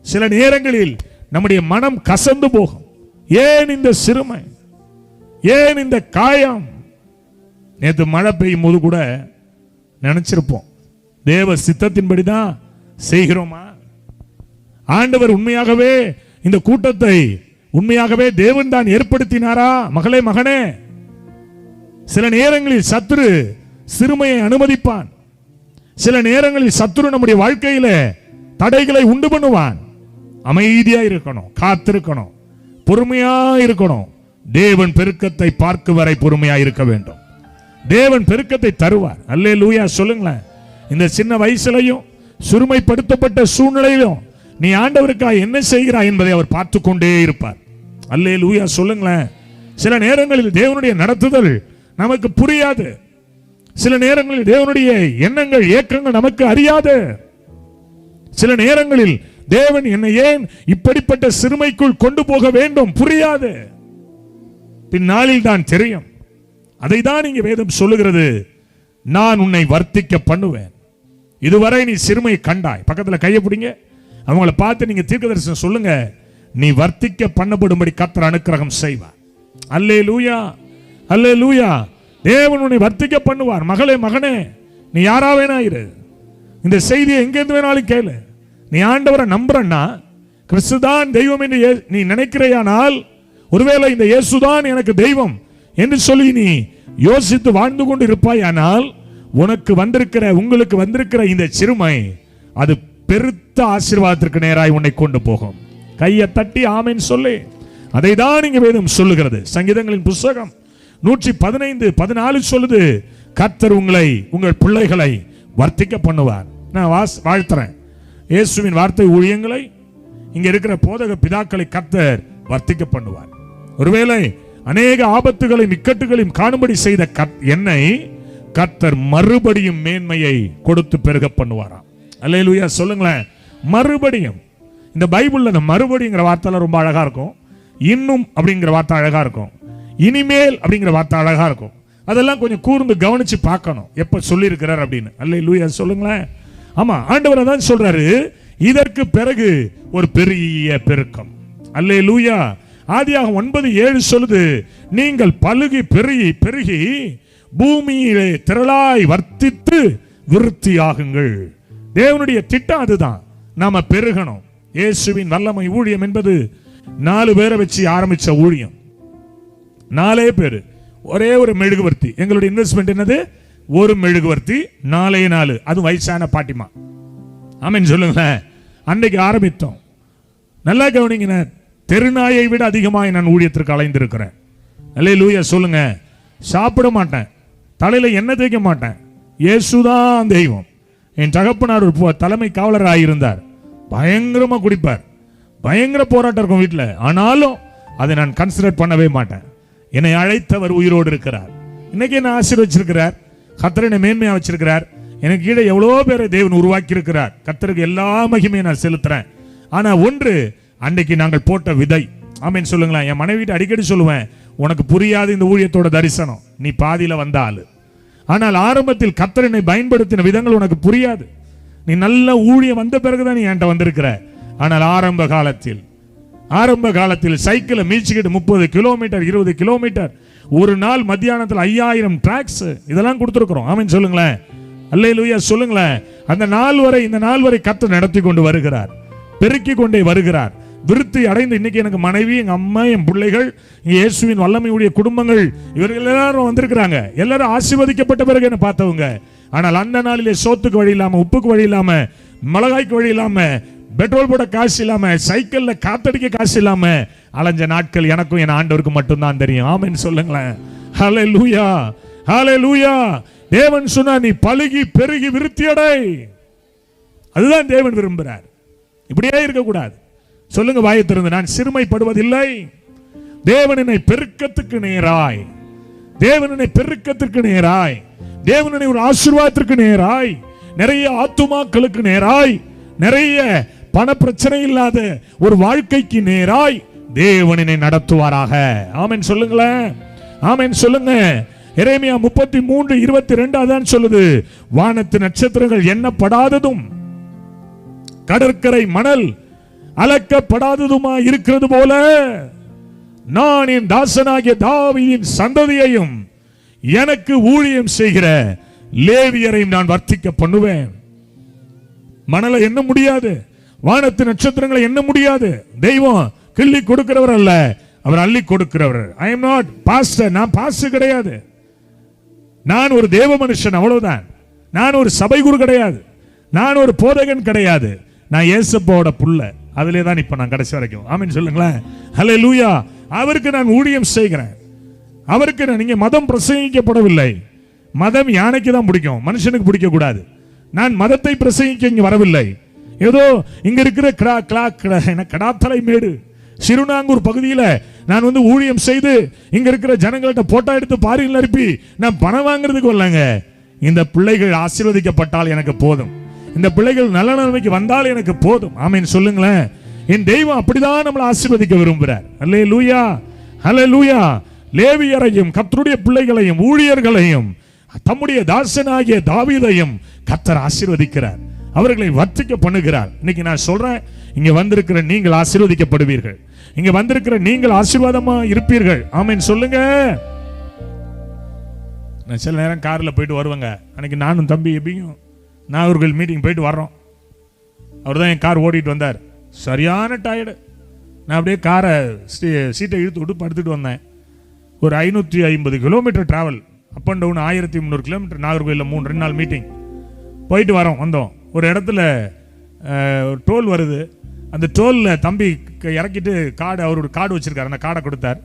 சில நேரங்களில் நம்முடைய மனம் கசந்து போகும். ஏன் இந்த சிறுமை? ஏன் இந்த காயம்? நேற்று மழை பெய்யும் போது கூட நினைச்சிருப்போம், தேவ சித்தத்தின்படி தான் செய்கிறோமா? ஆண்டவர் உண்மையாகவே இந்த கூட்டத்தை உண்மையாகவே தேவன் தான் ஏற்படுத்தினாரா? மகளே மகனே, சில நேரங்களில் சத்துரு சிறுமையை அனுமதிப்பான். சில நேரங்களில் சத்துரு நம்முடைய வாழ்க்கையில தடைகளை உண்டு பண்ணுவான். அமைதியா இருக்கணும், காத்திருக்கணும், பொறுமையா இருக்கணும். தேவன் பெருக்கத்தை பார்க்கும் வரை பொறுமையா இருக்க வேண்டும். தேவன் பெருக்கத்தை தருவார். அல்லேலூயா சொல்லுங்களேன். இந்த சின்ன வயசுலையும் சிறுமைப்படுத்தப்பட்ட சூழ்நிலையிலும் நீ ஆண்டவருக்காக என்ன செய்கிறாய் என்பதை அவர் பார்த்து கொண்டே இருப்பார். அல்லேலூயா சொல்லுங்களேன். சில நேரங்களில் தேவனுடைய நடத்துதல் நமக்கு புரியாது. சில நேரங்களில் தேவனுடைய எண்ணங்கள் ஏக்கங்கள் நமக்கு அறியாது. சில நேரங்களில் தேவன் என்னை ஏன் இப்படிப்பட்ட சிறுமைக்குள் கொண்டு போக வேண்டும் புரியாது. பின்னாளில் தான் தெரியும். அதை தான் இங்கே வேதம் சொல்லுகிறது, நான் உன்னை வர்த்திக்க பண்ணுவேன். இதுவரை நீ சிறுமை கண்டாய். பக்கத்துல கையை பிடிங்க, அவங்கள பார்த்து நீங்க தீர்க்கதரிசனம் சொல்லுங்க, நீ வர்த்திக்க பண்ணப்படும்படி கர்த்தர் அனுக்கிரகம் செய்வார். அல்லேலூயா, அல்லேலூயா. தேவன் உன்னை வர்த்திக்க பண்ணுவார். மகளே மகனே, நீ யாரா வேணா இரு, இந்த செய்தியை எங்கேருந்து வேணாலும் கேளு. நீ ஆண்டவரை நம்புறன்னா, கிறிஸ்துதான் தெய்வம் என்று நீ நினைக்கிறையானால், ஒருவேளை இந்த இயேசுதான் எனக்கு தெய்வம் என்று சொல்லி நீ யோசித்து வாழ்ந்து கொண்டு இருப்பாயானால், உனக்கு வந்திருக்கிற உங்களுக்கு வந்திருக்கிற இந்த சிறுமை அது பெருத்த ஆசீர்வாதத்திற்கு நேராய் உன்னை கொண்டு போகும். கையை தட்டி ஆமென் சொல்லு. அதை தான் இங்க வேதம் சொல்லுகிறது. சங்கீதங்களின் புத்தகம் 115:14 சொல்லுது, கர்த்தர் உங்களை உங்கள் பிள்ளைகளை வர்த்திக்க பண்ணுவார். நான் வாழ்த்துறேன். இயேசுவின் வார்த்தை ஊழியங்களை இங்க இருக்கிற போதக பிதாக்களை கர்த்தர் வர்த்திக்க பண்ணுவார். ஒருவேளை அநேக ஆபத்துகளையும் இக்கட்டுகளையும் காணும்படி செய்த என்னை கர்த்தர் மறுபடியும் மேன்மையை கொடுத்து பெருக பண்ணுவாராம். அல்லேலூயா சொல்லுங்களேன். மறுபடியும். இந்த பைபிள்ல இந்த மறுபடிங்கிற வார்த்தை ரொம்ப அழகா இருக்கும். இன்னும் அப்படிங்கிற வார்த்தை அழகா இருக்கும். இனிமேல் அப்படிங்கிற வார்த்தை அழகா இருக்கும். அதெல்லாம் கொஞ்சம் கூர்ந்து கவனிச்சு பார்க்கணும், எப்ப சொல்லி இருக்கிறார் அப்படின்னு. அல்லேலூயா சொல்லுங்களேன். ஆமா, ஆண்டவர் தான் சொல்றாரு, இதற்கு பிறகு ஒரு பெரிய பெருக்கம். அல்லேலூயா. ஆதியாகமம் 9:7 சொல்லுது, நீங்கள் பலுகி பெருகி பூமியிலே திரளாய் வர்த்தித்து விருத்தியாகுங்கள். தேவனுடைய திட்டம் அதுதான், நாம பெருகணும். இயேசுவின் வல்லமை ஊழியம் என்பது 4 பேரை வச்சு ஆரம்பிச்ச ஊழியம். 4 பேர், ஒரே ஒரு மெழுகுவர்த்தி. எங்களுடைய இன்வெஸ்ட்மெண்ட் என்னது? ஒரு மெழுகுவர்த்தி, 4 அது வயசான பாட்டிமா. ஆமென் சொல்லுங்களேன். அன்னைக்கு ஆரம்பித்தோம். நல்லா கவனிங்க, தெருநாயை விட அதிகமாக நான் ஊழியத்திற்கு அலைந்திருக்கிறேன். அல்லேலூயா சொல்லுங்க. சாப்பிட மாட்டேன், தலையில எண்ணெய் தேய்க்க மாட்டேன். இயேசுதான் தெய்வம். என் தகப்பனார் ஒரு தலைமை காவலராக இருந்தார். பயங்கரமா குடிப்பார், பயங்கர போராட்டம் இருக்கும் வீட்டில். ஆனாலும் அதை நான் கன்சிடர் பண்ணவே மாட்டேன். என்னை அழைத்தவர் உயிரோடு இருக்கிறார். இன்னைக்கு என்ன ஆசீர்வச்சிருக்கிறார். கர்த்தர் என்னை மேன்மையா வச்சிருக்கிறார். எனக்கு கீழே எவ்வளோ பேரை தேவன் உருவாக்கி இருக்கிறார். கர்த்தருக்கு எல்லா மகிமையும் நான் செலுத்துறேன். ஆனா ஒன்று, அன்னைக்கு நாங்கள் போட்ட விதை. ஆமென் சொல்லுங்களேன். என் மனைவிட்டு அடிக்கடி சொல்லுவேன், உனக்கு புரியாது இந்த ஊழியத்தோட தரிசனம், நீ பாதியில வந்த ஆளு. ஆனால் ஆரம்பத்தில் கர்த்தர் என்னை பயன்படுத்தின விதங்கள் உனக்கு புரியாது. நீ நல்ல ஊழியம் வந்த பிறகுதான் நீ என்கிட்ட வந்திருக்கிற. ஆனால் ஆரம்ப காலத்தில் சைக்கிளை மீச்சிக்கிட்டு 30 கிலோமீட்டர் 20 கிலோமீட்டர் ஒரு நாள் மத்தியானத்தில் 5000 டிராக்ஸ் இதெல்லாம் கொடுத்துருக்கிறோம். ஆமென் சொல்லுங்களேன். அல்லேலூயா சொல்லுங்களேன். அந்த நாள் வரை, இந்த நாள் வரை கர்த்தர் நடத்தி கொண்டு வருகிறார், பெருக்கி கொண்டே வருகிறார். விருத்தி அடைந்து இன்னைக்கு எனக்கு மனைவி, எங்க அம்மா, என் பிள்ளைகள், இயேசுவின் வல்லமையுடைய குடும்பங்கள், இவர்கள் எல்லாரும் வந்திருக்கிறாங்க. எல்லாரும் ஆசீர்வதிக்கப்பட்ட பிறகு என்ன பார்த்தவங்க. ஆனால் அந்த நாளிலே சோத்துக்கு வழி இல்லாம, உப்புக்கு வழி இல்லாம, மிளகாய்க்கு வழி இல்லாம, பெட்ரோல் போட காசு இல்லாம, சைக்கிள்ல காத்தடிக்க காசு இல்லாம அலைஞ்ச நாட்கள் எனக்கும் என் ஆண்டவருக்கு மட்டும்தான் தெரியும். ஆமென் சொல்லுங்களேன். ஹல்லேலூயா, ஹல்லேலூயா. தேவன் சொன்னா நீ பலுகி பெருகி விருத்தியடை. அதுதான் தேவன் விரும்புகிறார். இப்படியே இருக்கக்கூடாது. சொல்லுங்க வாயை திறந்து, நான் சிறுமைப்படுவதில்லை. தேவன் என்னை பெருக்கத்துக்கு நேராய், தேவன் என்னை பெருக்கத்திற்கு நேராய், தேவன் என்னை ஒரு ஆசீர்வாதத்திற்கு நேராய், நிறைய ஆத்துமாக்களுக்கு நேராய், நிறைய பண பிரச்சனை இல்லாத ஒரு வாழ்க்கைக்கு நேராய் தேவன் என்னை நடத்துவாராக. ஆமென் சொல்லுங்களேன், ஆமென் சொல்லுங்க. எரேமியா 33:22 அதான் சொல்லுது, வானத்து நட்சத்திரங்கள் எண்ணப்படாததும் கடற்கரை மணல் அளக்கப்படாததுமா இருக்கிறது போல நான் என் தாசனாகிய தாவீதின் சந்ததியையும் எனக்கு ஊழியம் செய்கிற லேவியரையும் நான் வர்த்திக்க பண்ணுவேன். மணலை எண்ண முடியாது, வானத்து நட்சத்திரங்களை எண்ண முடியாது. தெய்வம் கிள்ளி கொடுக்கிறவர் அல்ல, அவர் அள்ளி கொடுக்கிறவர். ஐ எம் நாட் பாஸ்டர், நான் பாஸ்டர் கிடையாது. நான் ஒரு தேவ மனுஷன், அவ்வளவுதான். நான் ஒரு சபை குரு கிடையாது, நான் ஒரு போதகன் கிடையாது. நான் இயேசுவோட புள்ள. அதிலே தான் இப்ப நான் கடைசி வரைக்கும். ஆமென் சொல்லுங்களேன். ஹல்லேலூயா. அவருக்கு நான் ஊழியம் செய்கிறேன். அவருக்கு நான் இங்கே மதம் பிரசங்கிக்கப்படவில்லை. மதம் யானைக்கு தான் பிடிக்கும், மனுஷனுக்கு பிடிக்க கூடாது. நான் மதத்தை பிரசங்கிக்க இங்க வரவில்லை. ஏதோ இங்க இருக்கிற கடாத்தலை மேடு சிறுநாங்கூர் பகுதியில் நான் வந்து ஊழியம் செய்து இங்க இருக்கிற ஜனங்கள்ட்ட போட்டோ எடுத்து பாரியில் அனுப்பி நான் பணம் வாங்குறதுக்கு வரலங்க. இந்த பிள்ளைகள் ஆசீர்வதிக்கப்பட்டால் எனக்கு போதும், இந்த பிள்ளைகள் நல்ல நிலைமைக்கு வந்தால் எனக்கு போதும். ஆமென் சொல்லுங்களேன். என் தெய்வம் அப்படிதான் நம்மளை ஆசீர்வதிக்க விரும்புகிறார். அல்லேலூயா, அல்லேலூயா. லேவியரையும் கர்த்தருடைய பிள்ளைகளையும் ஊழியர்களையும் தம்முடைய தாசனாகிய தாவீதையும் கர்த்தர் ஆசீர்வதிக்கிறார், அவர்களை வர்த்திக்க பண்ணுகிறார். இன்னைக்கு நான் சொல்றேன், இங்க வந்திருக்கிற நீங்கள் ஆசீர்வதிக்கப்படுவீர்கள், இங்க வந்திருக்கிற நீங்கள் ஆசீர்வாதமா இருப்பீர்கள். ஆமென் சொல்லுங்க. நான் சில நேரம் கார்ல போயிட்டு வருவாங்க. அன்னைக்கு நானும் தம்பி எப்படியும் நாகர்கோவில் மீட்டிங் போயிட்டு வர்றோம். அவர் தான் என் கார் ஓடிட்டு வந்தார். சரியான டயர்டு. நான் அப்படியே காரை சீட்டை இழுத்து விட்டு படுத்துட்டு வந்தேன். ஒரு 550 kilometre travel, up and down 1300 kilometre. நாகர்கோவிலில் 2 நாள் மீட்டிங் போயிட்டு வந்தோம். ஒரு இடத்துல டோல் வருது. அந்த டோலில் தம்பி இறக்கிட்டு கார்டு, அவரோட கார்டு வச்சிருக்காரு, அந்த கார்டை கொடுத்தார்.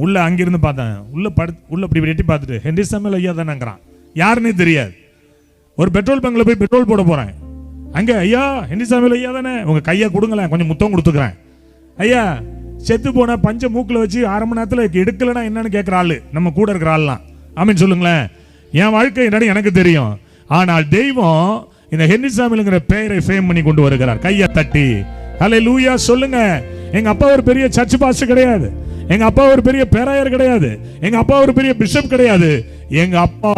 உள்ள அங்கிருந்து பார்த்தேன், உள்ள இப்படி எட்டி பார்த்துட்டு ஹென்றி சாமுவேல் ஐயா தானேங்கிறான். யாருன்னே தெரியாது. ஒரு பெட்ரோல் பங்க்ல போய் பெட்ரோல் போட போறேன். அங்க ஐயா ஹென்றி சாமுவேல் ஐயா தானே, உங்க கையை கொடுங்களேன், கொஞ்சம் முத்தம் கொடுத்துக்கிறேன். ஐயா செத்து போன பஞ்ச மூக்கில் வச்சு 1/2 மணி நேரத்தில் எடுக்கலன்னா என்னன்னு கேட்கிற ஆளு நம்ம கூட இருக்கிற ஆள்லாம். ஆமென் சொல்லுங்களேன். என் வாழ்க்கை என்னன்னு எனக்கு தெரியும். ஆனால் தெய்வம் இந்த ஹென்றி சாமுவேல்ங்கிற பெயரை ஃபேம் பண்ணி கொண்டு வருகிறார். கையை தட்டி ஹல்லேலூயா சொல்லுங்க. எங்க அப்பா ஒரு பெரிய சர்ச் பாஸ்டர் கிடையாது, எங்க அப்பா ஒரு பெரிய பேராயர் கிடையாது, எங்க அப்பா ஒரு பெரிய பிஷப் கிடையாது. எங்க அப்பா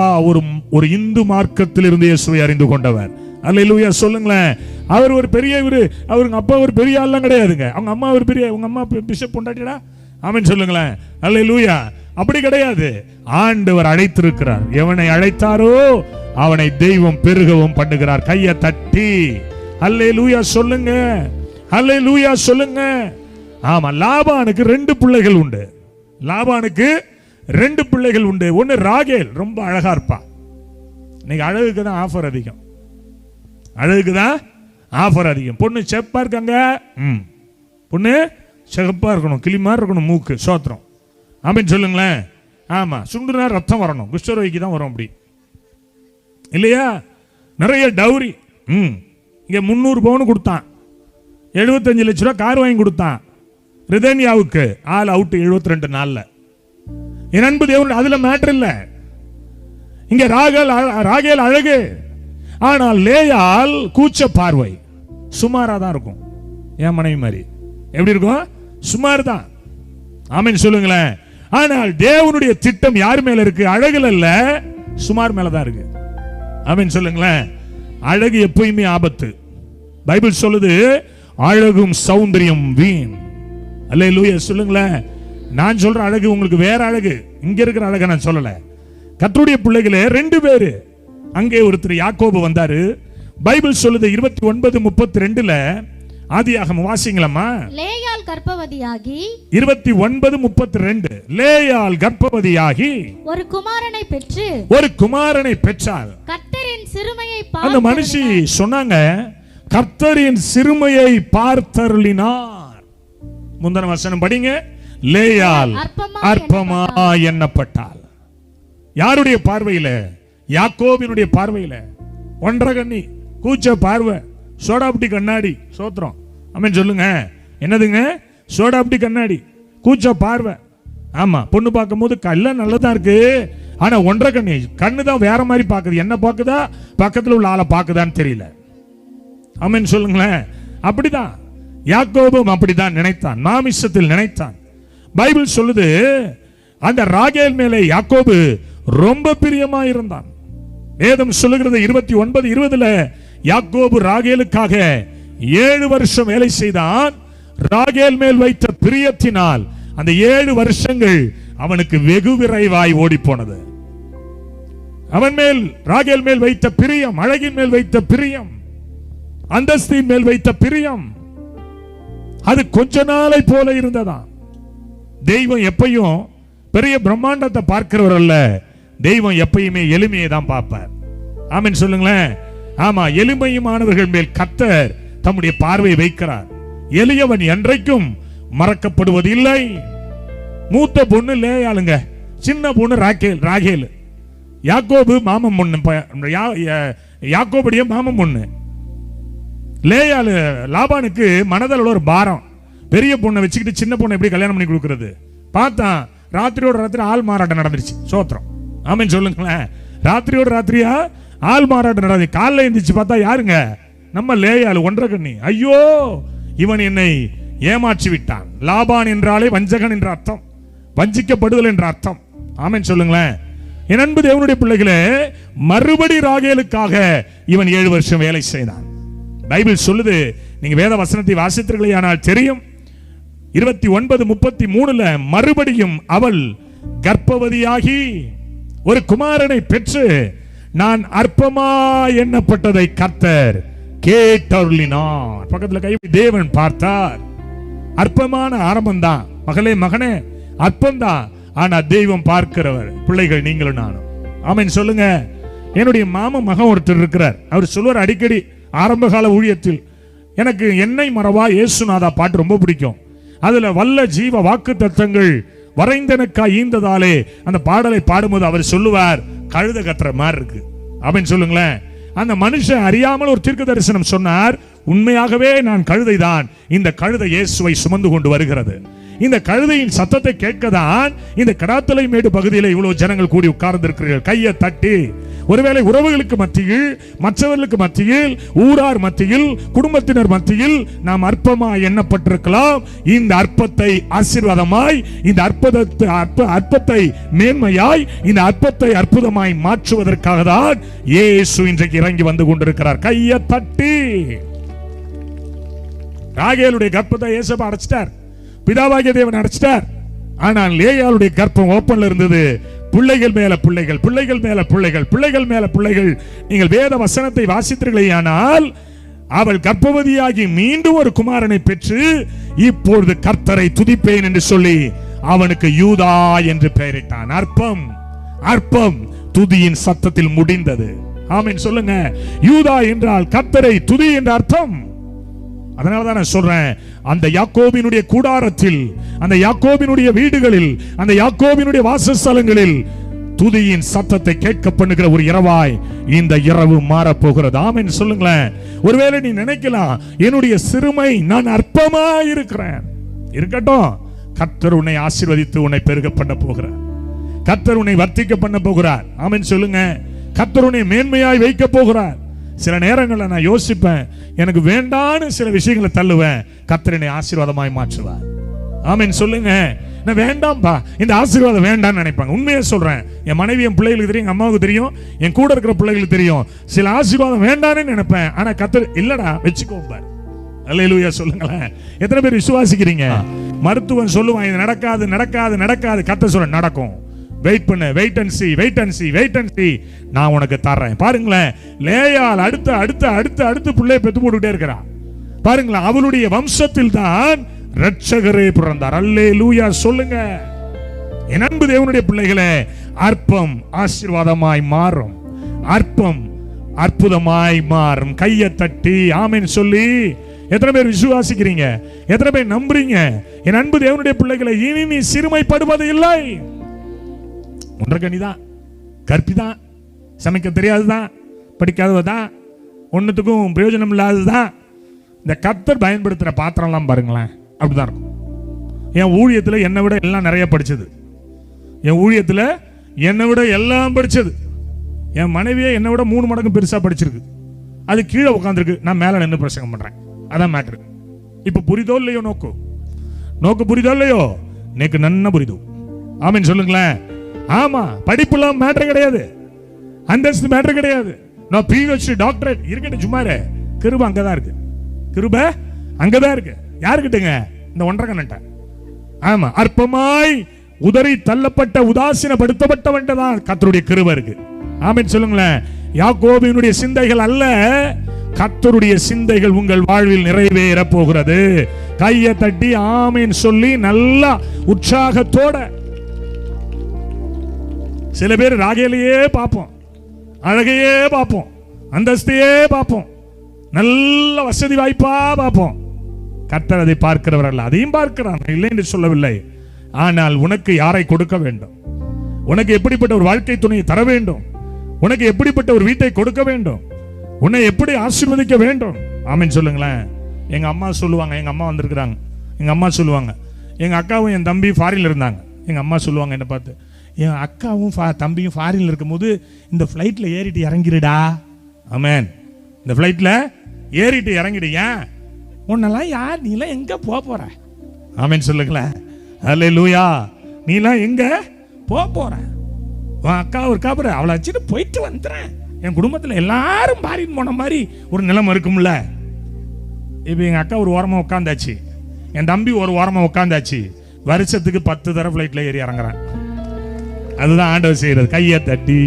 ஒரு இந்து மார்க்கத்தில் இருந்து இயேசுவை அறிந்து கொண்டவர். அல்லேலூயா சொல்லுங்களேன். அவர் ஒரு பெரிய அவருங்க அப்பா ஒரு பெரிய ஆள்லாம் கிடையாதுங்க. அவங்க அம்மா ஒரு பெரிய, உங்க அம்மா பிஷப் பொண்டாட்டிடா. ஆமென் சொல்லுங்களேன். அல்லேலூயா. அப்படி கிடையாது. ஆண்டவர் அழைத்திருக்கிறார். எவனை அழைத்தாரோ அவனை தெய்வம் பெருகவும் பண்ணுகிறார். கையை தட்டி அல்லேலூயா சொல்லுங்க, அல்லேலூயா சொல்லுங்க. ஆமா, லாபானுக்கு 2 பிள்ளைகள் உண்டு. லாபானுக்கு 2 பிள்ளைகள் உண்டு. ஒன்னு ராகேல், ரொம்ப அழகா இருப்பா. இன்னைக்கு அழகுக்கு தான் ஆஃபர் அதிகம், அழகுக்கு தான் ஆஃபர் அதிகம். பொண்ணு செப்பா இருக்காங்க, பொண்ணு சிகப்பா இருக்கணும், கிளிமா இருக்கணும் மூக்கு, சோத்திரம். ஆமென் சொல்லுங்களேன். ஆமா, சுண்டுனா ரத்தம் வரணும், குஷ்டரோகிக்கு தான் வரும் அப்படி இல்லையா. நிறைய டவுரி. இங்க 300 பவுன் கொடுத்தான், 75 லட்ச ரூபா கார் வாங்கி கொடுத்தான். ரிதன்யாவுக்கு ஆள் அவுட் 72 நாள்ல. என் அன்பு தேவன், அதுல மேட்டர் இல்ல. இங்க ராகேல் அழகு, ஆனால் லேயால் கூச்ச பார்வை, சுமாரா தான் இருக்கும். என் மனைவி மாதிரி எப்படி இருக்கும்? சுமார் தான். ஆமென் சொல்லுங்களேன். ஆனால் தேவனுடைய திட்டம் யார் மேல இருக்கு? அழகுல இல்ல, சுமார் மேலதான் இருக்கு. ஆமென் சொல்லுங்களேன். அழகு எப்பயுமே ஆபத்து. பைபிள் சொல்லுது, அழகும் சௌந்தரியம் வீண். அல்லேலூயா சொல்லுங்களேன். நான் சொல்ற அழகு உங்களுக்கு வேற அழகு, இங்க இருக்கிற அழக நான் சொல்லல. கர்த்தருடைய பிள்ளைகளே 2 பேரு. அங்கே ஒருத்தர் யாக்கோபு வந்தாரு. பைபிள் சொல்லுது 29:32 ஆதியாகமம் வாசிங்களம்மா. லேயாள் கர்ப்பவதியாகி 29:32 லேயாள் கர்ப்பவதியாகி ஒரு குமாரனை பெற்றாள். கர்த்தரின் சிறுமையை அந்த மனுஷி சொன்னாங்க, கர்த்தரின் சிறுமையை பார்த்தருளினார். முந்தின வசனம் படிங்க. லேயாள் அற்பமா எண்ணப்பட்டாள். யாருடைய பார்வையில? யாக்கோபினுடைய பார்வையில ஒன்றரை கண்ணி, கூச்ச பார்வை, சோடாப்டி கண்ணாடி. சோத்திரம், ஆமென் சொல்லுங்க. என்னதுங்க? சோடாப்டி கண்ணாடி, கூச்ச பார்வை. ஆமா, பொண்ணு பார்க்கும் போது எல்லாம் நல்லதா இருக்கு, ஆனா ஒன்றரை கண்ணி கண்ணு தான் வேற மாதிரி பாக்குது. என்ன பாக்குதா, பக்கத்துல உள்ள ஆளை பாக்குதான்னு தெரியல. ஆமென் சொல்லுங்களேன். அப்படிதான் யாக்கோபும் அப்படிதான் நினைத்தான், மாமிசத்தில் நினைத்தான். பைபிள் சொல்லுது, அந்த ராகேல் மேலே யாக்கோபு ரொம்ப பிரியமா இருந்தான். வேதம் சொல்லுகிறது 29:20 யாக்கோபு ராகேலுக்காக 7 வருஷம் வேலை செய்தான். ராகேல் மேல் வைத்த பிரியத்தினால் அந்த 7 வருஷங்கள் அவனுக்கு வெகு விரைவாய் ஓடி போனது. அவன் மேல், ராகேல் மேல் வைத்த பிரியம், அழகின் மேல் வைத்த பிரியம், அந்தஸ்தின் மேல் வைத்த பிரியம், அது கொஞ்ச நாளை போல இருந்ததா. தெய்வம் எப்பையும் பெரிய பிரம்மாண்டத்தை பார்க்கிறவர் அல்ல, தெய்வம் எப்பயுமே எளிமையை தான் பார்ப்பார். ஆமென் சொல்லுங்களேன். ஆமா, எளிமையுமானவர்கள் மேல் கர்த்தர் தம்முடைய பார்வை வைக்கிறார். எளியவன் என்றைக்கும் மறக்கப்படுவது இல்லை. மூத்த பொண்ணு லேயாளுங்க, சின்ன பொண்ணு ராகேல். யாக்கோபு மாமன் பொண்ணு, யாக்கோபுடைய மாமன் பொண்ணு. லேயாளு லாபானுக்கு மனதில் ஒரு பாரம். பெரிய பொண்ணை வச்சுக்கிட்டு சின்ன பொண்ணை எப்படி கல்யாணம் பண்ணி கொடுக்கிறது? பார்த்தா ராத்திரியோட ராத்திரி ஆள் மாறாட்டம் நடந்துருச்சு. சோத்திரம், ஆமென் சொல்லுங்களேன். ராத்திரியோட ராத்திரியா ஆள் மாறாட்டம் நடந்து, காலைல எழுந்திரிச்சு பார்த்தா யாருங்க? நம்ம லேயாளு ஒன்றரை கண்ணி. ஐயோ, இவன் என்னை ஏமாற்றி விட்டான். லாபான் என்றாலே வஞ்சகன் என்ற அர்த்தம், வஞ்சிக்கப்படுதல் என்ற அர்த்தம். ஆமென் சொல்லுங்களேன். என் அன்பு தேவனுடைய பிள்ளைகளே, மறுபடி ராகேலுக்காக இவன் 7 வருஷம் வேலை செய்தான். பைபிள் சொல்லுது, நீங்க வேத வசனத்தை வாசித்தீர்களே ஆனால் தெரியும். 29:33 மறுபடியும் அவள் கர்ப்பவதியாகி ஒரு குமாரனை பெற்று நான் அற்பமா எண்ணப்பட்டதை கர்த்தர் கேட்டருளினார். பக்கத்துல கை தேவன் பார்த்தார். அற்பமான ஆரம்பம் தான் மகளே, மகனே, அற்பம்தான், ஆனா தெய்வம் பார்க்கிறவர். பிள்ளைகள் நீங்களும் நானும். ஆமென் சொல்லுங்க. என்னுடைய மாமன் மகன் ஒருத்தர் இருக்கிறார். அவர் சொல்லுவார் அடிக்கடி, ஆரம்ப கால ஊழியத்தில், எனக்கு என்னை மறவா இயேசுநாதா பாட்டு ரொம்ப பிடிக்கும். அதுல வல்ல ஜீவ வாக்கு தத்தங்கள் வரைந்தனக்கா ஈந்ததாலே அந்த பாடலை பாடும்போது அவர் சொல்லுவார், கழுத கத்துற மாதிரி இருக்கு. அப்படின்னு சொல்லுங்களேன். அந்த மனுஷன் அறியாமல் ஒரு தீர்க்க தரிசனம் சொன்னார். உண்மையாகவே நான் கழுதை தான், இந்த கழுதை இயேசுவை சுமந்து கொண்டு வருகிறது. இந்த கழுதையின் சத்தத்தை கேட்கதான் இந்த கடாத்தலை மேடு பகுதியில் இவ்வளவு ஜனங்கள் கூடி உட்கார்ந்து இருக்கிறீர்கள். கையை தட்டி, ஒருவேளை உறவுகளுக்கு மத்தியில், மற்றவர்களுக்கு மத்தியில், ஊரார் மத்தியில், குடும்பத்தினர் மத்தியில் நாம் அற்பமாய் எண்ணப்பட்டிருக்கலாம். இந்த அற்பத்தை ஆசீர்வாதமாய், இந்த அற்பத்தை மேன்மையாய், இந்த அற்பத்தை அற்புதமாய் மாற்றுவதற்காக தான் இயேசு இன்றைக்கு இறங்கி வந்து கொண்டிருக்கிறார். கையை தட்டி. ராகேலுடைய கர்ப்பத்தை இயேசு அடைச்சிட்டார், பிதாவாகிய தேவன் அடைச்சிட்டார். ஆனால் லேயாளுடைய கர்ப்பம் ஓப்பன்ல இருந்தது. பிள்ளைகள் மேல பிள்ளைகள், பிள்ளைகள் மேல பிள்ளைகள், பிள்ளைகள் மேல பிள்ளைகள். நீங்கள் வேத வசனத்தை வாசித்தீர்களேயானால் அவள் கர்ப்பவதியாகி மீண்டும் ஒரு குமாரனை பெற்று இப்பொழுது கர்த்தரை துதிப்பேன் என்று சொல்லி அவனுக்கு யூதா என்று பெயரிட்டான். அற்பம், அற்பம் துதியின் சத்தத்தில் முடிந்தது. ஆமென் சொல்லுங்க. யூதா என்றால் கர்த்தரை துதி என்ற அர்த்தம். அதனாலதான் நான் சொல்றேன், அந்த யாக்கோபினுடைய கூடாரத்தில், அந்த யாக்கோபினுடைய வீடுகளில், அந்த யாக்கோபினுடைய வாசஸ்தலங்களில் துதியின் சத்தத்தை கேட்க பண்ணுகிற ஒரு இரவாய் இந்த இரவு மாறப்போகிறது. ஆமென் சொல்லுங்களேன். ஒருவேளை நீ நினைக்கலாம், என்னுடைய சிறுமை, நான் அற்பமா இருக்கிறேன். இருக்கட்டும், கர்த்தர் உன்னை ஆசீர்வதித்து உன்னை பெருக பண்ண போகிறார். கர்த்தர் உன்னை வர்த்திக்க பண்ண போகிறார். ஆமென் சொல்லுங்க. கர்த்தர் உன்னை மேன்மையாய் வைக்க போகிறார். சில நேரங்களில் நான் யோசிப்பேன், எனக்கு வேண்டான்னு சில விஷயங்களை தள்ளுவேன், கர்த்தர் என்னை ஆசீர்வாதமாய் மாற்றுவார். ஆமென் சொல்லுங்க. நான் வேண்டாம்பா, இந்த ஆசீர்வாதம் வேண்டாம்னு நினைப்பாங்க. உண்மையை சொல்றேன், என் மனைவி, என் பிள்ளைகளுக்கு தெரியும், எங்க அம்மாவுக்கு தெரியும், என் கூட இருக்கிற பிள்ளைகளுக்கு தெரியும். சில ஆசீர்வாதம் வேண்டான்னு நினைப்பேன், ஆனா கர்த்தர் இல்லடா வச்சுக்கோப்பார். அல்லேலூயா சொல்லுங்களேன். எத்தனை பேர் விசுவாசிக்கிறீங்க? மருத்துவன் சொல்லுவான், இது நடக்காது நடக்காது நடக்காது, கர்த்தர் சொல்ல நடக்கும். வெயிட் பண்ணு, wait and see, wait and see, wait and see, நான் உனக்கு தர்றேன். பாருங்களேன், லேயாள் அடுத்து அடுத்து அடுத்து அடுத்து பிள்ளையை பெத்து போட்டுட்டே இருக்கிறான். பாருங்களேன், அவளுடைய வம்சத்தில் தான் இரட்சகரே பிறந்தார். அல்லேலூயா சொல்லுங்க. என் அன்பு தேவனுடைய பிள்ளைகளே, அற்பம் ஆசீர்வாதமாய் மாறும், அற்பம் அற்புதமாய் மாறும். கையை தட்டி ஆமென் சொல்லி எத்தனை பேர் விசுவாசிக்கிறீங்க? எத்தனை பேர் நம்புறீங்க? என் அன்பு தேவனுடைய பிள்ளைகளை, இனி நீ சிறுமைப்படுவது இல்லை. ஒன்றரை கனிதான், கற்பிதான், சமைக்க தெரியாதுதான், படிக்காததான், ஒன்றுத்துக்கும் பிரயோஜனம் இல்லாததுதான். இந்த கர்த்தர் பயன்படுத்துகிற பாத்திரம்லாம் பாருங்களேன், அப்படிதான் இருக்கும். என் ஊழியத்தில் என்னை விட எல்லாம் நிறைய படிச்சது, என் ஊழியத்தில் என்னை விட எல்லாம் படிச்சது. என் மனைவியே என்னை விட 3 மடங்கு பெருசாக படிச்சிருக்கு. அது கீழே உட்காந்துருக்கு, நான் மேலே நின்று பிரசங்கம் பண்ணுறேன். அதான் மேட்ரு. இப்போ புரிதோ இல்லையோ? நோக்கு புரிதோ இல்லையோ? நேக்கு நன்னா புரிதோ. ஆமீன் சொல்லுங்களேன். ஆமா, படிப்புலாம் மேட்ரு கிடையாது, அந்தஸ்து மேட்ரு கிடையாது. நான் PhD டாக்டரேட் இருக்கட்டும், சும்மா கிருபை அங்கதான் இருக்கு, கிருபை அங்கதான் இருக்கு. யாருக்கிட்டங்க? இந்த 1.5 கண்ணட்ட. ஆமா, அற்பமாய் உதறி தள்ளப்பட்ட உதாசீனப்படுத்தப்பட்டவன்தான் கர்த்தருடைய கிருபை இருக்கு. ஆமீன் சொல்லுங்களேன். யாக்கோபினுடைய சிந்தைகள் அல்ல, கர்த்தருடைய சிந்தைகள் உங்கள் வாழ்வில் நிறைவேற போகிறது. கையை தட்டி ஆமீன் சொல்லி நல்லா உற்சாகத்தோட. சில பேர் ராகேலையே பார்ப்போம், அழகையே பார்ப்போம், அந்தஸ்தையே பார்ப்போம், நல்ல வசதி வாய்ப்பா பார்ப்போம். கர்த்தர் அதை பார்க்கிறவர் அல்ல, அதையும் பார்க்கிறான், இல்லை என்று சொல்லவில்லை. ஆனால் உனக்கு யாரை கொடுக்க வேண்டும், உனக்கு எப்படிப்பட்ட ஒரு வாழ்க்கை துணையை தர வேண்டும், உனக்கு எப்படிப்பட்ட ஒரு வீட்டை கொடுக்க வேண்டும், உன்னை எப்படி ஆசீர்வதிக்க வேண்டும். ஆமீன் சொல்லுங்களேன். எங்க அம்மா சொல்லுவாங்க, எங்க அம்மா வந்திருக்கிறாங்க, எங்க அம்மா சொல்லுவாங்க, எங்க அக்காவும் என் தம்பி ஃபாரின்ல இருந்தாங்க. எங்க அம்மா சொல்லுவாங்க என்ன பார்த்து, என் அக்காவும் தம்பியும் ஃபாரின்ல இருக்கும்போது இந்த ஃப்ளைட்ல ஏறிட்டு இறங்கிடுடா. ஆமேன், இந்த ஃப்ளைட்ல ஏறிட்டு இறங்கிடு. ஏன் உன்னெல்லாம் யார், நீலாம் எங்க போற? ஆமேன் சொல்லுங்களேன். அல்லேலூயா. நீலாம் எங்க போற? உன் அக்கா இருக்கா பாரு, அவளை வச்சுட்டு போயிட்டு வந்துடுறேன். என் குடும்பத்தில் எல்லாரும் பாரின் போன மாதிரி ஒரு நிலைமை இருக்கும்ல. இப்போ எங்கள் அக்கா ஒரு ஓரமாக உட்காந்தாச்சு, என் தம்பி ஒரு ஓரமாக உட்காந்தாச்சு. வருஷத்துக்கு 10 தடவை ஃப்ளைட்டில் ஏறி இறங்குறேன். அதுதான் ஆண்டவர் செய்யறது. கையை தட்டி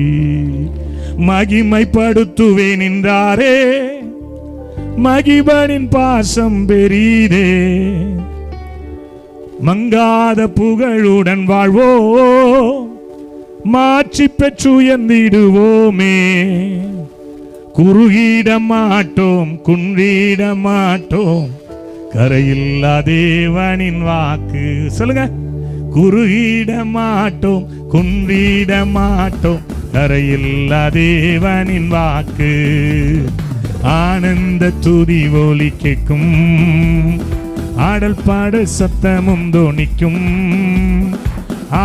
மகிமைப்படுத்துவேன் என்றாரே, மகிபனின் பாசம் பெரிதே, மங்காத புகழுடன் வாழ்வோ, மாற்றி பெற்று உயர்ந்திடுவோமே. குறுகிட மாட்டோம், குன்றிட மாட்டோம், கரையில்லா தேவனின் வாக்கு. சொல்லுங்க. குறுகிட மாட்டோம், குன்றிட மாட்டோம், கரையில்லா தேவனின் வாக்கு. ஆனந்த துதி ஒலி கேட்கும், ஆடல் பாடல் சத்தமும் தோணிக்கும்.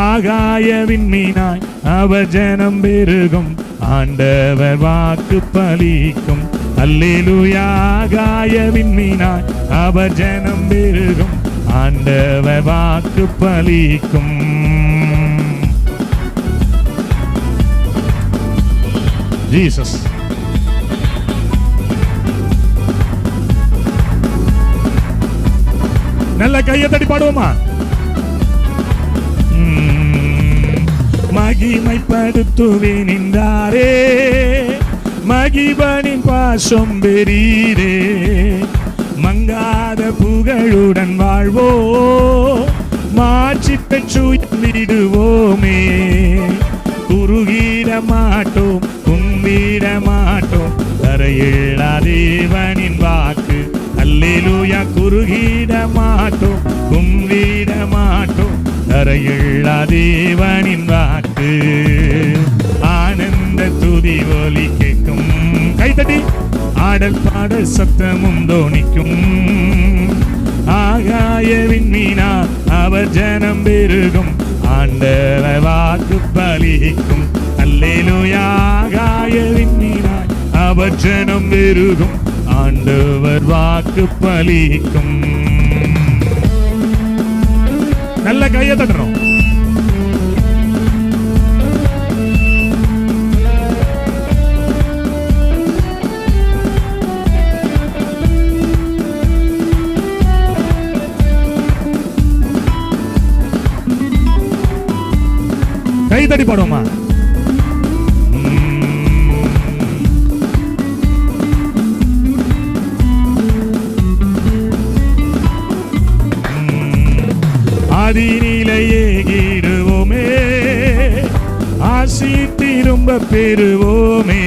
ஆகாய விண்மீனாய் அவர் ஜனம் பெருகும், ஆண்டவர் வாக்கு பலிக்கும். அல்லேலூயா. ஆகாய விண்மீனாய் அவர் ஜனம் பெருகும், ஆண்டவர் வாக்கு பலிக்கும். ஜீசஸ். நல்ல கையை தட்டி பாடுவோமா? மகிமைப்படுத்துவேன் என்றாரே, மகிபனின் பாசம் பெரிதே, மங்காத புகழுடன் வாழ்வோ, மாற்றி பெற்று உயர்ந்திடுவோமே. குறுகிட மாட்டோம், கும்பிட மாட்டோம், கரையில்லா தேவனின் வாக்கு. அல்லேலூயா. குறுகிட மாட்டோம், கும்பிட மாட்டோம், கரையில்லா தேவனின் வாக்கு. ஆனந்த துதி ஒலி கேட்கும். கைதட்டி ஆடல் பாடல் சத்தமும் தோணிக்கும். ஆகாய விண்மீனா அவர் ஜனம் பெருகும், ஆண்டவர் வாக்கு பலிக்கும். அல்லேலூயா. ஆகாய விண்மீனா அவர் ஜனம் பெருகும், ஆண்டவர் வாக்கு பலிக்கும். நல்ல கையை தட்டணும். கை தட்டி பாடுவோமா? ஆதிநிலையே கீடுவோமே, ஆசி திரும்ப பெறுவோமே.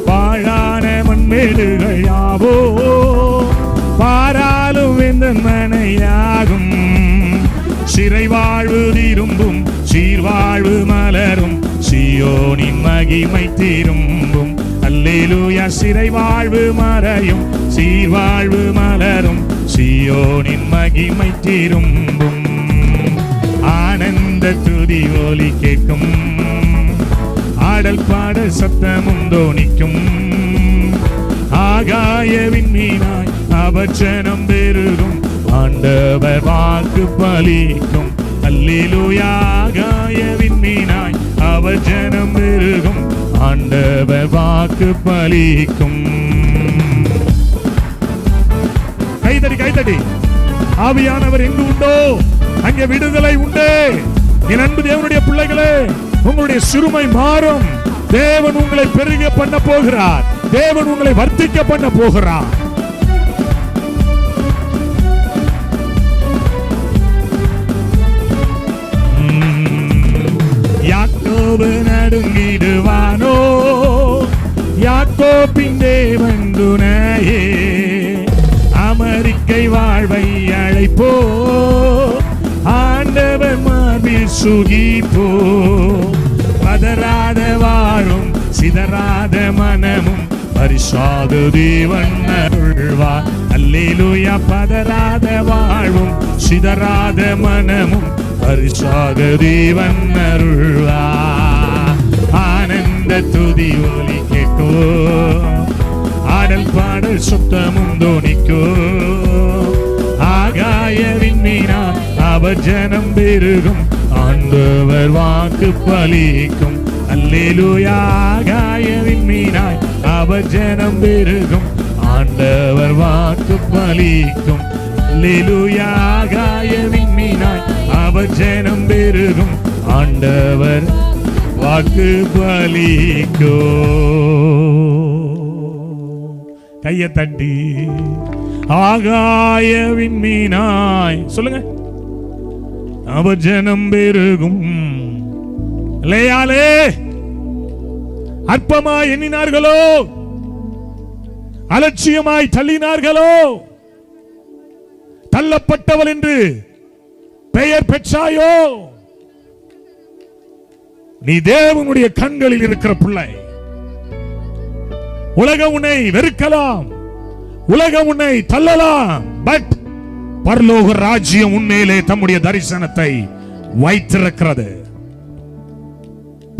பாழான மண்மேடுகள் யாவோ பாராலும் வெந்த மனையாகும். சிறை வாழ்வு திரும்பும், சீர்வாழ்வு மலரும், சீயோனின் மகிமை திரும்பும். அல்லேலூயா. சிறை வாழ்வு மறையும், சீர்வாழ்வு மலரும், சீயோனின் மகிமை திரும்பும். ஆனந்த துதி ஒலி கேட்கும், ஆடல் பாடல் சத்தமும் தோனிக்கும். ஆகாய விண்மீனாய் அவச்சனம் பெருகும், ஆண்டவர் வாக்கு பலிக்கும். அல்லேலூயா. ஆகாய விண்மீனாய் அவச்சனம் பெருகும், ஆண்டவர் வாக்கு பலிக்கும். கைதடி கைதடி. ஆவியானவர் எங்கு உண்டோ அங்கே விடுதலை உண்டு. என் அன்பு தேவனுடைய பிள்ளைகளே, உங்களுடைய சிறுமை மாறும். தேவன் உங்களை பெருக பண்ண போகிறார். தேவன் உங்களை வர்த்திக்க பண்ண போகிறார். யாக்கோபு நடுங்கிடுவானோ, யாக்கோபின் தேவன் துணையே. அமெரிக்கை வாழ்வை அழைப்போ, ஆண்டவர் மார்பில் சுகிப்போ. பதறாத வாழும் சிதறாத மனமும் பரிசாத தேவன் அருள்வார். அல்லேலூயா. பதறாத வாழ்வும் சிதறாத மனமும் பரிசாத தேவன் அருள்வார். ஆனந்த துதி ஒலி கேட்கோ, ஆடல் பாடல் சுத்தமும் தோனிக்கோ. ஆகாய விண்மீனா அவர் ஜனம் பெருகும், ஆண்டவர் வாக்கு பலிக்கும். அல்லேலூயா. ஆகாய விண்மீனாய் அவர் ஜனம் பெருகும், ஆண்டவர் வாக்கு பலிக்கும். அல்லேலூயா. ஆகாய விண்மீனாய் அவர் ஜனம் பெருகும், ஆண்டவர் வாக்கு பலிக்கும். கையை தட்டி ஆகாய விண்மீனாய் சொல்லுங்க. அவர் ஜனம் பெருகும். லேயாலே அற்பமாய் எண்ணினார்களோ, அலட்சியமாய் தள்ளினார்களோ, தள்ளப்பட்டவள் என்று பெயர் பெற்றாயோ, நீ தேவனுடைய கண்களில் இருக்கிற பிள்ளை. உலகம் உன்னை வெறுக்கலாம், உலகம் உன்னை தள்ளலாம், பட் பரலோக ராஜ்யம் உன்மேலே தம்முடைய தரிசனத்தை வைத்திருக்கிறது.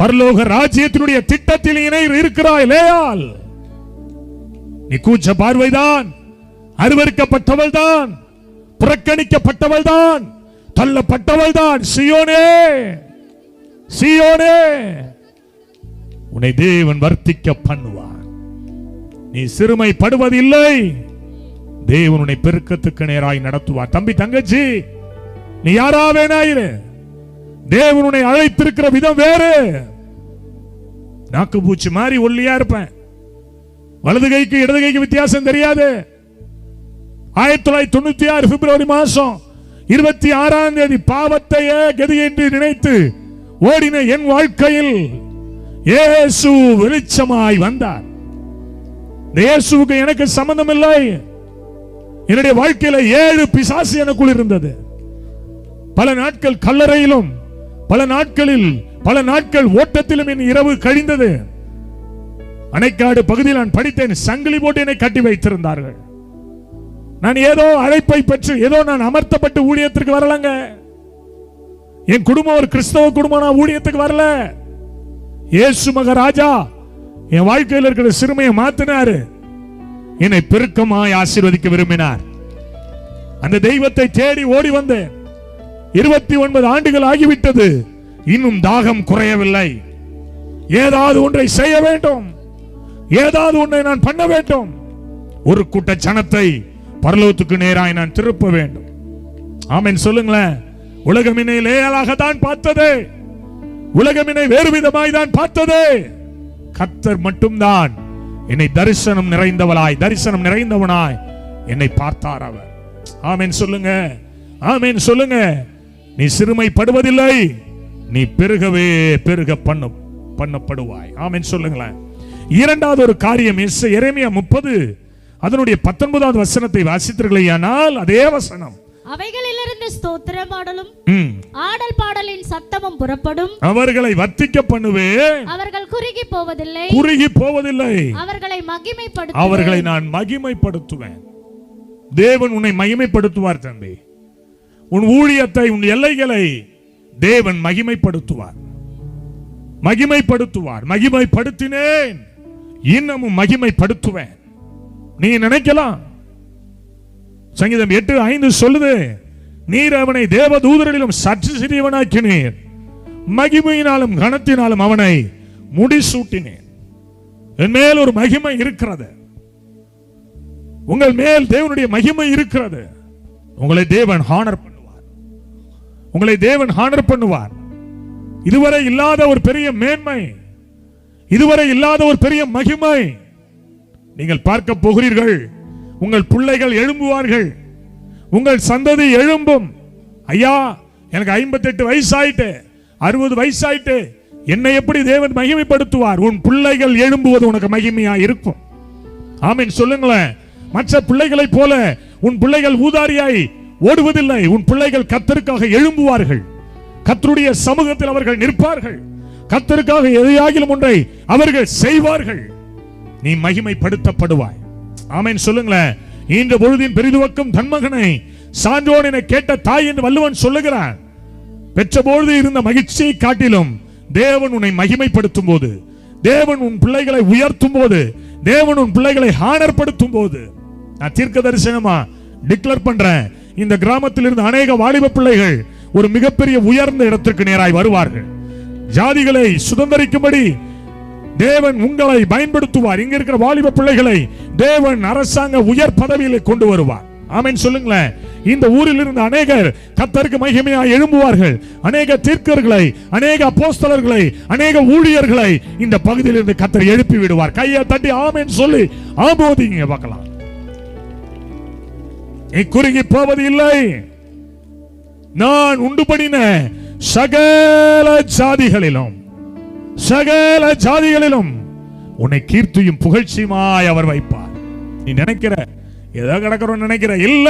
பரலோக ராஜ்யத்தினுடைய திட்டத்தில் இணை இருக்கிறாய். லேயால் நீ கூச்ச பார்வைதான், அருவருக்கப்பட்டவள் தான், புறக்கணிக்கப்பட்டவள் தான், தள்ளப்பட்டவள் தான். சீயோனே, சீயோனே, உன்னை தேவன் வர்த்திக்க பண்ணுவார். நீ சிறுமைப்படுவதில்லை, தேவன் உன்னை பெருக்கத்துக்கு நேராய் நடத்துவார். தம்பி தங்கச்சி, நீ யாராவேனாயிரு, தேவன் உன்னை அழைத்திருக்கிற விதம் வேறு. நாக்கு பூச்சி மாதிரி ஒல்லியா இருப்பேன், வலது கைக்கு இடது கைக்கு வித்தியாசம் தெரியாது. 1996 பிப்ரவரி மாசம் 26ஆம் தேதி பாவத்தையே கதி என்று நினைத்து ஓடின என் வாழ்க்கையில் இயேசு வெளிச்சமாய் வந்தார். இயேசுவுக்கு எனக்கு சம்பந்தம் இல்லை. என்னுடைய வாழ்க்கையில 7 பிசாசு எனக்குள் இருந்தது. பல நாட்கள் கல்லறையிலும், பல நாட்கள் ஓட்டத்திலும் என் இரவு கழிந்தது. அணைக்காடு பகுதியில் நான் படித்தேன். சங்கிலி போட்டு என்னை கட்டி வைத்திருந்தார்கள். நான் ஏதோ அழைப்பை பெற்று ஏதோ நான் அமர்த்தப்பட்டு ஊழியத்திற்கு வரலங்க. என் குடும்பம் ஒரு கிறிஸ்தவ குடும்பம், நான் ஊழியத்துக்கு வரல. இயேசு மகாராஜா என் வாழ்க்கையில் இருக்கிற சிறுமையை மாத்தினாரு, என்னை பெருக்கமாய் ஆசீர்வதிக்க விரும்பினார். அந்த தெய்வத்தை தேடி ஓடி வந்தேன். 29 ஆண்டுகள் ஆகிவிட்டது, இன்னும் தாகம் குறையவில்லை. ஏதாவது ஒன்றை செய்ய வேண்டும், ஏதாவது ஒன்றை நான் பண்ண வேண்டும். ஒரு கூட்ட ஜனத்தை பரலோகத்துக்கு நேராய் நான் திருப்ப வேண்டும். ஆமென் சொல்லுங்களேன். உலகம் என்னை லேயலாகத்தான் பார்த்தது, உலகம் என்னை வேறு விதமாய் தான் பார்த்தது. கர்த்தர் மட்டும்தான் என்னை தரிசனம் நிறைந்தவனாய் என்னை பார்த்தார் அவர். ஆமென் சொல்லுங்க, ஆமென் சொல்லுங்க. நீ சிறுமைப்படுவதில்லை, நீ பெருகவே பெருக பண்ணப்படுவாய். ஆமென் சொல்லுங்களேன். இரண்டாவது ஒரு காரியம், எரேமியா 30 அதனுடைய 19வது வசனத்தை வாசித்தீர்களேயானால், அதே வசனம் அவைகளிலிருந்து ஸ்தோத்திர பாடலும் ஆடல் பாடலின் சத்தமும் புறப்படும். அவர்களை வர்த்திக்க பண்ணுவேன், அவர்கள் குறுகி போவதில்லை, அவர்களை நான் மகிமைப்படுத்துவேன். தேவன் உன்னை மகிமைப்படுத்துவார் தம்பி. உன் ஊழியத்தை, உன் எல்லைகளை தேவன் மகிமைப்படுத்துவார். மகிமைப்படுத்தினேன், இன்னமும் மகிமைப்படுத்துவேன். நீ நினைக்கலாம், சங்கீதம் 8:5 சொல்லுது, நீர் அவனை தேவ தூதரிலும் சற்று சிறியவனாக்கினீர், மகிமையினாலும் கனத்தினாலும் அவனை முடிசூட்டினேன். என் மேல் ஒரு மகிமை இருக்கிறது, உங்கள் மேல் தேவனுடைய மகிமை இருக்கிறது. உங்களை தேவன் ஹானர் பண்ணுவார். இதுவரை இல்லாத ஒரு பெரிய மேன்மை, இதுவரை இல்லாத ஒரு பெரிய மகிமை நீங்கள் பார்க்க போகிறீர்கள். உங்கள் பிள்ளைகள் எழும்புவார்கள், உங்கள் சந்ததி எழும்பும். ஐயா, எனக்கு 58 வயசாயிட்டு, 60 வயசாயிட்டு, என்னை எப்படி தேவன் மகிமைப்படுத்துவார்? உன் பிள்ளைகள் எழும்புவது உனக்கு மகிமையா இருக்கும். ஆமென் சொல்லுங்களேன். மற்ற பிள்ளைகளைப் போல உன் பிள்ளைகள் ஊதாரியாய் ஓடுவதில்லை. உன் பிள்ளைகள் கர்த்தருக்காக எழும்புவார்கள், கர்த்தருடைய சமூகத்தில் அவர்கள் நிற்பார்கள், கர்த்தருக்காக எதையாகிலும் ஒன்றை அவர்கள் செய்வார்கள். நீ மகிமைப்படுத்தப்படுவாய். ஆமென் சொல்லுங்களேன். இந்த பொழுதின் பெரிதுவக்கும் தன் மகனை சான்றோன் என கேட்ட தாய் என்று வள்ளுவன் சொல்லுகிறான். பெற்ற பொழுது இருந்த மகிழ்ச்சியை காட்டிலும் தேவன் உன்னை மகிமைப்படுத்தும் போது, தேவன் உன் பிள்ளைகளை உயர்த்தும் போது, தேவன் உன் பிள்ளைகளை ஹானர்படுத்தும் போது, நான் தீர்க்க தரிசனமா டிக்ளேர் பண்றேன், இந்த கிராமத்தில் இருந்து அநேக வாலிப பிள்ளைகள் ஒரு மிகப்பெரிய உயர்ந்த இடத்திற்கு நேராய் வருவார்கள். ஜாதிகளை சுதந்திரிக்கும்படி தேவன் உங்களை பயன்படுத்துவார். இங்க இருக்கிற வாலிப பிள்ளைகளை தேவன் அரசாங்க உயர் பதவியில் கொண்டு வருவார். ஆமென் சொல்லுங்களேன். இந்த ஊரில் இருந்து அநேகர் கர்த்தருக்கு மகிமையாய் எழும்புவார்கள். அநேக தீர்க்கர்களை, அநேக அப்போஸ்தலர்களை, அநேக ஊழியர்களை இந்த பகுதியில் இருந்து கர்த்தர் எழுப்பி விடுவார். கையை தட்டி ஆமென் சொல்லி ஆமோதிங்க பார்க்கலாம். குறுகி போவது இல்லை. நான் உண்டு பண்ணின சகல ஜாதிகளிலும் உன்னை கீர்த்தியும் புகழ்ச்சியுமாய் அவர் வைப்பார். நீ நினைக்கிற ஏதோ கிடக்கிறோம் நினைக்கிற இல்ல,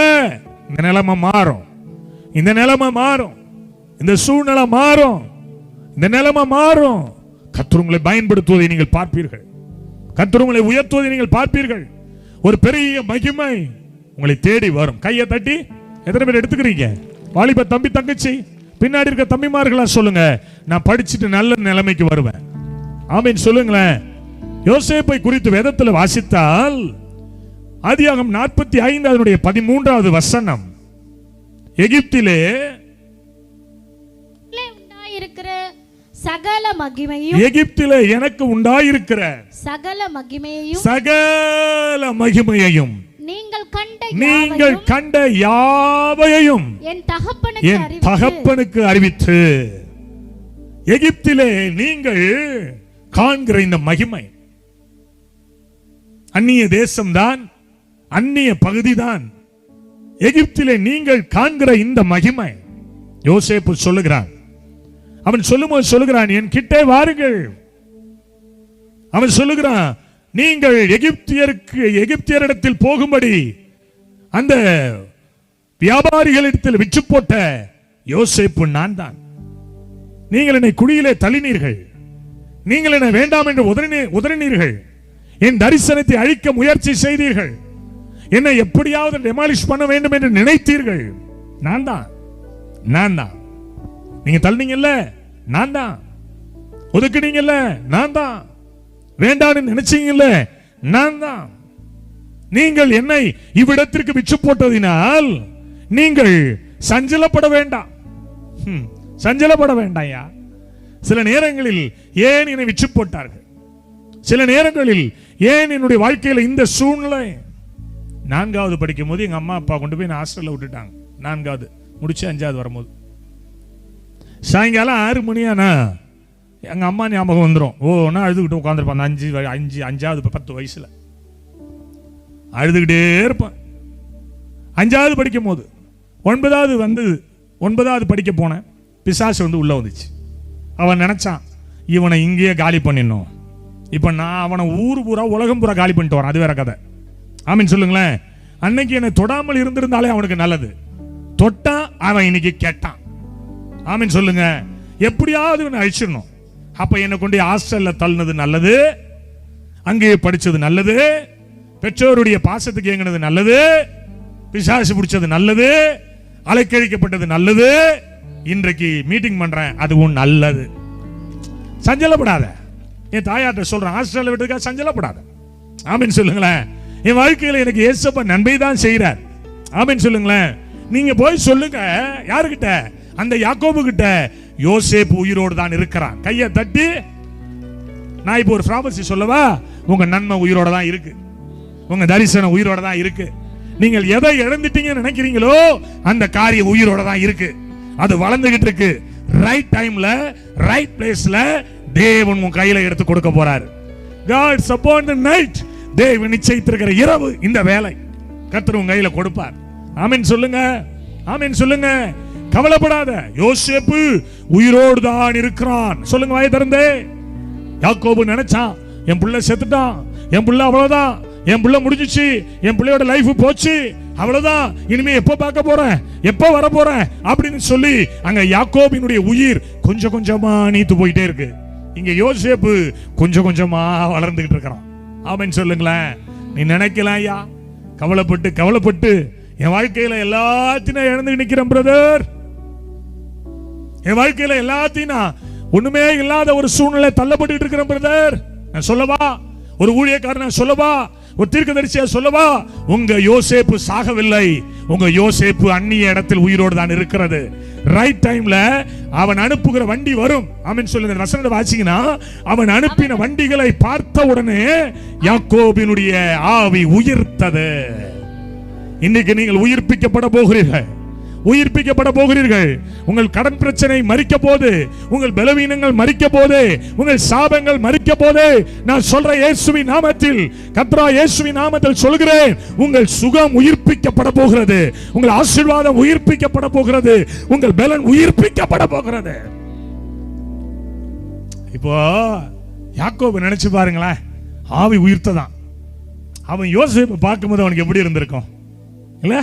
இந்த நிலைமை மாறும், இந்த நிலைமை மாறும், இந்த சூழ்நிலை மாறும், இந்த நிலைமை மாறும். கர்த்தர் உங்களை பயன்படுத்துவதை நீங்கள் பார்ப்பீர்கள், கர்த்தர் உங்களை உயர்த்துவதை நீங்கள் பார்ப்பீர்கள். ஒரு பெரிய மகிமை உங்களை தேடி வரும். கையை தட்டி எத்தனை பேர் எடுத்துக்கிறீங்க? வாலிப தம்பி தங்கச்சி, பின்னாடி இருக்க தம்பிமார்களா சொல்லுங்க, நான் படிச்சுட்டு நல்ல நிலைமைக்கு வருவேன். ஆமென் சொல்லுங்களேன். யோசேப்பை குறித்து வேதத்தில் வாசித்தால் ஆதியாகமம் 45 அதனுடைய 13வது வசனம், எகிப்திலே உண்டாயிருக்கிற சகல மகிமையும், எகிப்திலே எனக்கு உண்டாயிருக்கிற சகல மகிமையையும் நீங்கள் கண்ட யாவையும் என் தகப்பனுக்கு அறிவித்து. எகிப்திலே நீங்கள் காண்கிற இந்த மகிமை அந்நிய தேசம்தான், அந்நிய பகுதிதான். எகிப்திலே நீங்கள் காண்கிற இந்த மகிமை, யோசேப்பு சொல்லுகிறான். அவன் சொல்லும்போது சொல்லுகிறான், என் கிட்டே வாருங்கள். அவன் சொல்லுகிறான், நீங்கள் எகிப்தியரிடத்தில் போகும்படி அந்த வியாபாரிகளிடத்தில் விற்று போட்ட யோசேப்பு நான் தான். நீங்கள் என்னை குழியிலே தள்ளினீர்கள், நீங்கள் என்னை வேண்டாம் என்று உதறினீர்கள், என் தரிசனத்தை அழிக்க முயற்சி செய்தீர்கள், என்னை எப்படியாவது டெமாலிஷ் பண்ண வேண்டும் என்று நினைத்தீர்கள். நான் தான். நீங்க தள்ளினீங்கல்ல, நான் தான். ஒதுக்கினீங்கல்ல, நான் தான். வேண்டான்னு நினைச்சீங்கல்ல, நான் தான். நீங்கள் என்னை இவ்விடத்திற்கு விற்று போட்டதினால் நீங்கள் சஞ்சலப்பட வேண்டாம். சஞ்சலப்பட வேண்டாயா. சில நேரங்களில் ஏன் என்னை விற்று போட்டார்கள், சில நேரங்களில் ஏன் என்னுடைய வாழ்க்கையில் இந்த சூழ்நிலை. 4வது படிக்கும் போது எங்க அம்மா அப்பா கொண்டு போய் ஹாஸ்டல்ல விட்டுட்டாங்க. 4வது முடிச்சு 5வது வரும்போது சாயங்காலம் 6 மணியானா எங்க அம்மா ஞாபகம் வந்துடும். நான் அழுதுகிட்டு உட்காந்துருப்பேன். 5வது 10 வயசுல அழுதுகிட்டே இருப்பேன். 5வது படிக்கும் போது 9வது வந்தது. 9வது படிக்க போனேன். பிசாசு வந்து உள்ள வந்துச்சு. அவன் நினைச்சான் இவனை இங்கேயே காலி பண்ணிடணும். இப்ப நான் அவனை ஊர் பூரா உலகம் பூரா காலி பண்ணிட்டு வரேன். அது வேற கதை. ஆமீன் சொல்லுங்களேன். அன்னைக்கு என்னை தொடாமல் இருந்திருந்தாலே அவனுக்கு நல்லது. தொட்டா அவன் இன்னைக்கு கேட்டான். ஆமென் சொல்லுங்க. எப்படியாவது இவனை அழிச்சிடணும். அப்ப என்னை கொண்டு ஹாஸ்டல்ல தள்ளினது நல்லது, அங்கேயே படிச்சது நல்லது, பெற்றோருடைய பாசத்துக்கு ஏங்கினது நல்லது, பிசாசு பிடிச்சது நல்லது, அலைக்கழிக்கப்பட்டது நல்லது, இன்றைக்கு மீட்டிங் பண்றேன் அதுவும் நல்லது. சஞ்சலப்படாத. என் தாயாட்ட சொல்றேன், ஹாஸ்டல்ல விட்டதுக்காக சஞ்சலப்படாத. ஆமென் சொல்லுங்களேன். என் வாழ்க்கையில எனக்கு இயேசுப்பா நன்மை தான் செய்யறார். ஆமென் சொல்லுங்களேன். நீங்க போய் சொல்லுங்க யாருகிட்ட? அந்த யாக்கோபு கிட்ட. யோசேப்பு உயிரோடு தான் இருக்கிறான். கையை தட்டி, நான் இப்போ ஒரு ப்ராபசி சொல்லவா? உங்க நன்மை உயிரோட தான் இருக்கு, உங்க தரிசனம் உயிரோட தான் இருக்கு. நீங்கள் எதை இழந்துட்டீங்கன்னு நினைக்கிறீங்களோ அந்த காரியம் உயிரோட தான் இருக்கு. அது வளர்ந்துகிட்டு இருக்கு. ரைட் டைம்ல ரைட் பிளேஸ்ல தேவன் உன் கையில எடுத்து கொடுக்க போறாரு. God's upon the night. தேவன் நிச்சயித்திருக்கிற இரவு இந்த வேலை கர்த்தர் உன் கையில கொடுப்பார். ஆமென் சொல்லுங்க. ஆமென் சொல்லுங்க. கவலைப்படாத. யோசேப்பு உயிரோடு தான் இருக்கிறான். சொல்லுங்க வாயை திறந்து. யாக்கோபு நினைச்சான், என் பிள்ளை செத்துட்டான், என் பிள்ளை அவ்வளவுதான், என் பிள்ளை முடிஞ்சிச்சு, என் பிள்ளையோட லைஃப் போச்சு, அவ்வளவுதான், இனிமே எப்ப பார்க்க போறேன், எப்ப வர போறேன் அப்படின்னு சொல்லி அங்க யாக்கோபினுடைய உயிர் கொஞ்சம் கொஞ்சமா நீத்து போயிட்டே இருக்கு. இங்க யோசேப்பு கொஞ்சம் கொஞ்சமா வளர்ந்துகிட்டு இருக்கிறான். ஆமென் சொல்லுங்களேன். நீ நினைக்கலாம், ஐயா கவலைப்பட்டு கவலைப்பட்டு என் வாழ்க்கையில எல்லாத்தையும் இழந்து நிக்கிறேன் பிரதர், என் வாழ்க்கையில எல்லாத்தையும் நான் ஒண்ணுமே இல்லாத ஒரு சூழ்நிலை தள்ளப்பட்டு இருக்கிறேன் பிரதர். நான் சொல்லவா? ஒரு ஊழியக்காரன் சொல்லவா? ஒரு தீர்க்கதரிசியா சொல்லவா? உங்க யோசேப்பு சாகவில்லை. உங்க யோசேப்பு அந்நிய இடத்தில் உயிரோடு தான் இருக்கிறது. ரைட் டைம்ல அவன் அனுப்புகிற வண்டி வரும். ஆமென் சொல்லுங்க. வசனத்தை வாசிங்கன்னா, அவன் அனுப்பின வண்டிகளை பார்த்த உடனே யாக்கோபினுடைய ஆவி உயிர்த்தது. இன்னைக்கு நீங்கள் உயிர்ப்பிக்கப்பட போகிறீர்கள், உயிர்ப்பிக்கப்பட போகிறீர்கள். உங்கள் கடன் பிரச்சனை மரிக்க போது, உங்கள் பலவீனங்கள் மரிக்க போது, உங்கள் சாபங்கள் மரிக்க போது, நான் சொல்ற இயேசுவின் நாமத்தில், கர்த்தரா இயேசுவின் நாமத்தில் சொல்கிறேன், உங்கள் சுகம் உயிர்ப்பிக்கப்பட போகிறது, உங்கள் ஆசீர்வாதம் உயிர்ப்பிக்கப்பட போகிறது, உங்கள் பலன் உயிர்ப்பிக்கப்பட போகிறது. இப்போ யாக்கோபு நினைச்சு பாருங்களேன், ஆவி உயிர்த்ததான். அவன் யோசேப்பை பார்க்கும்போது அவனுக்கு எப்படி இருந்திருக்கும் இல்ல?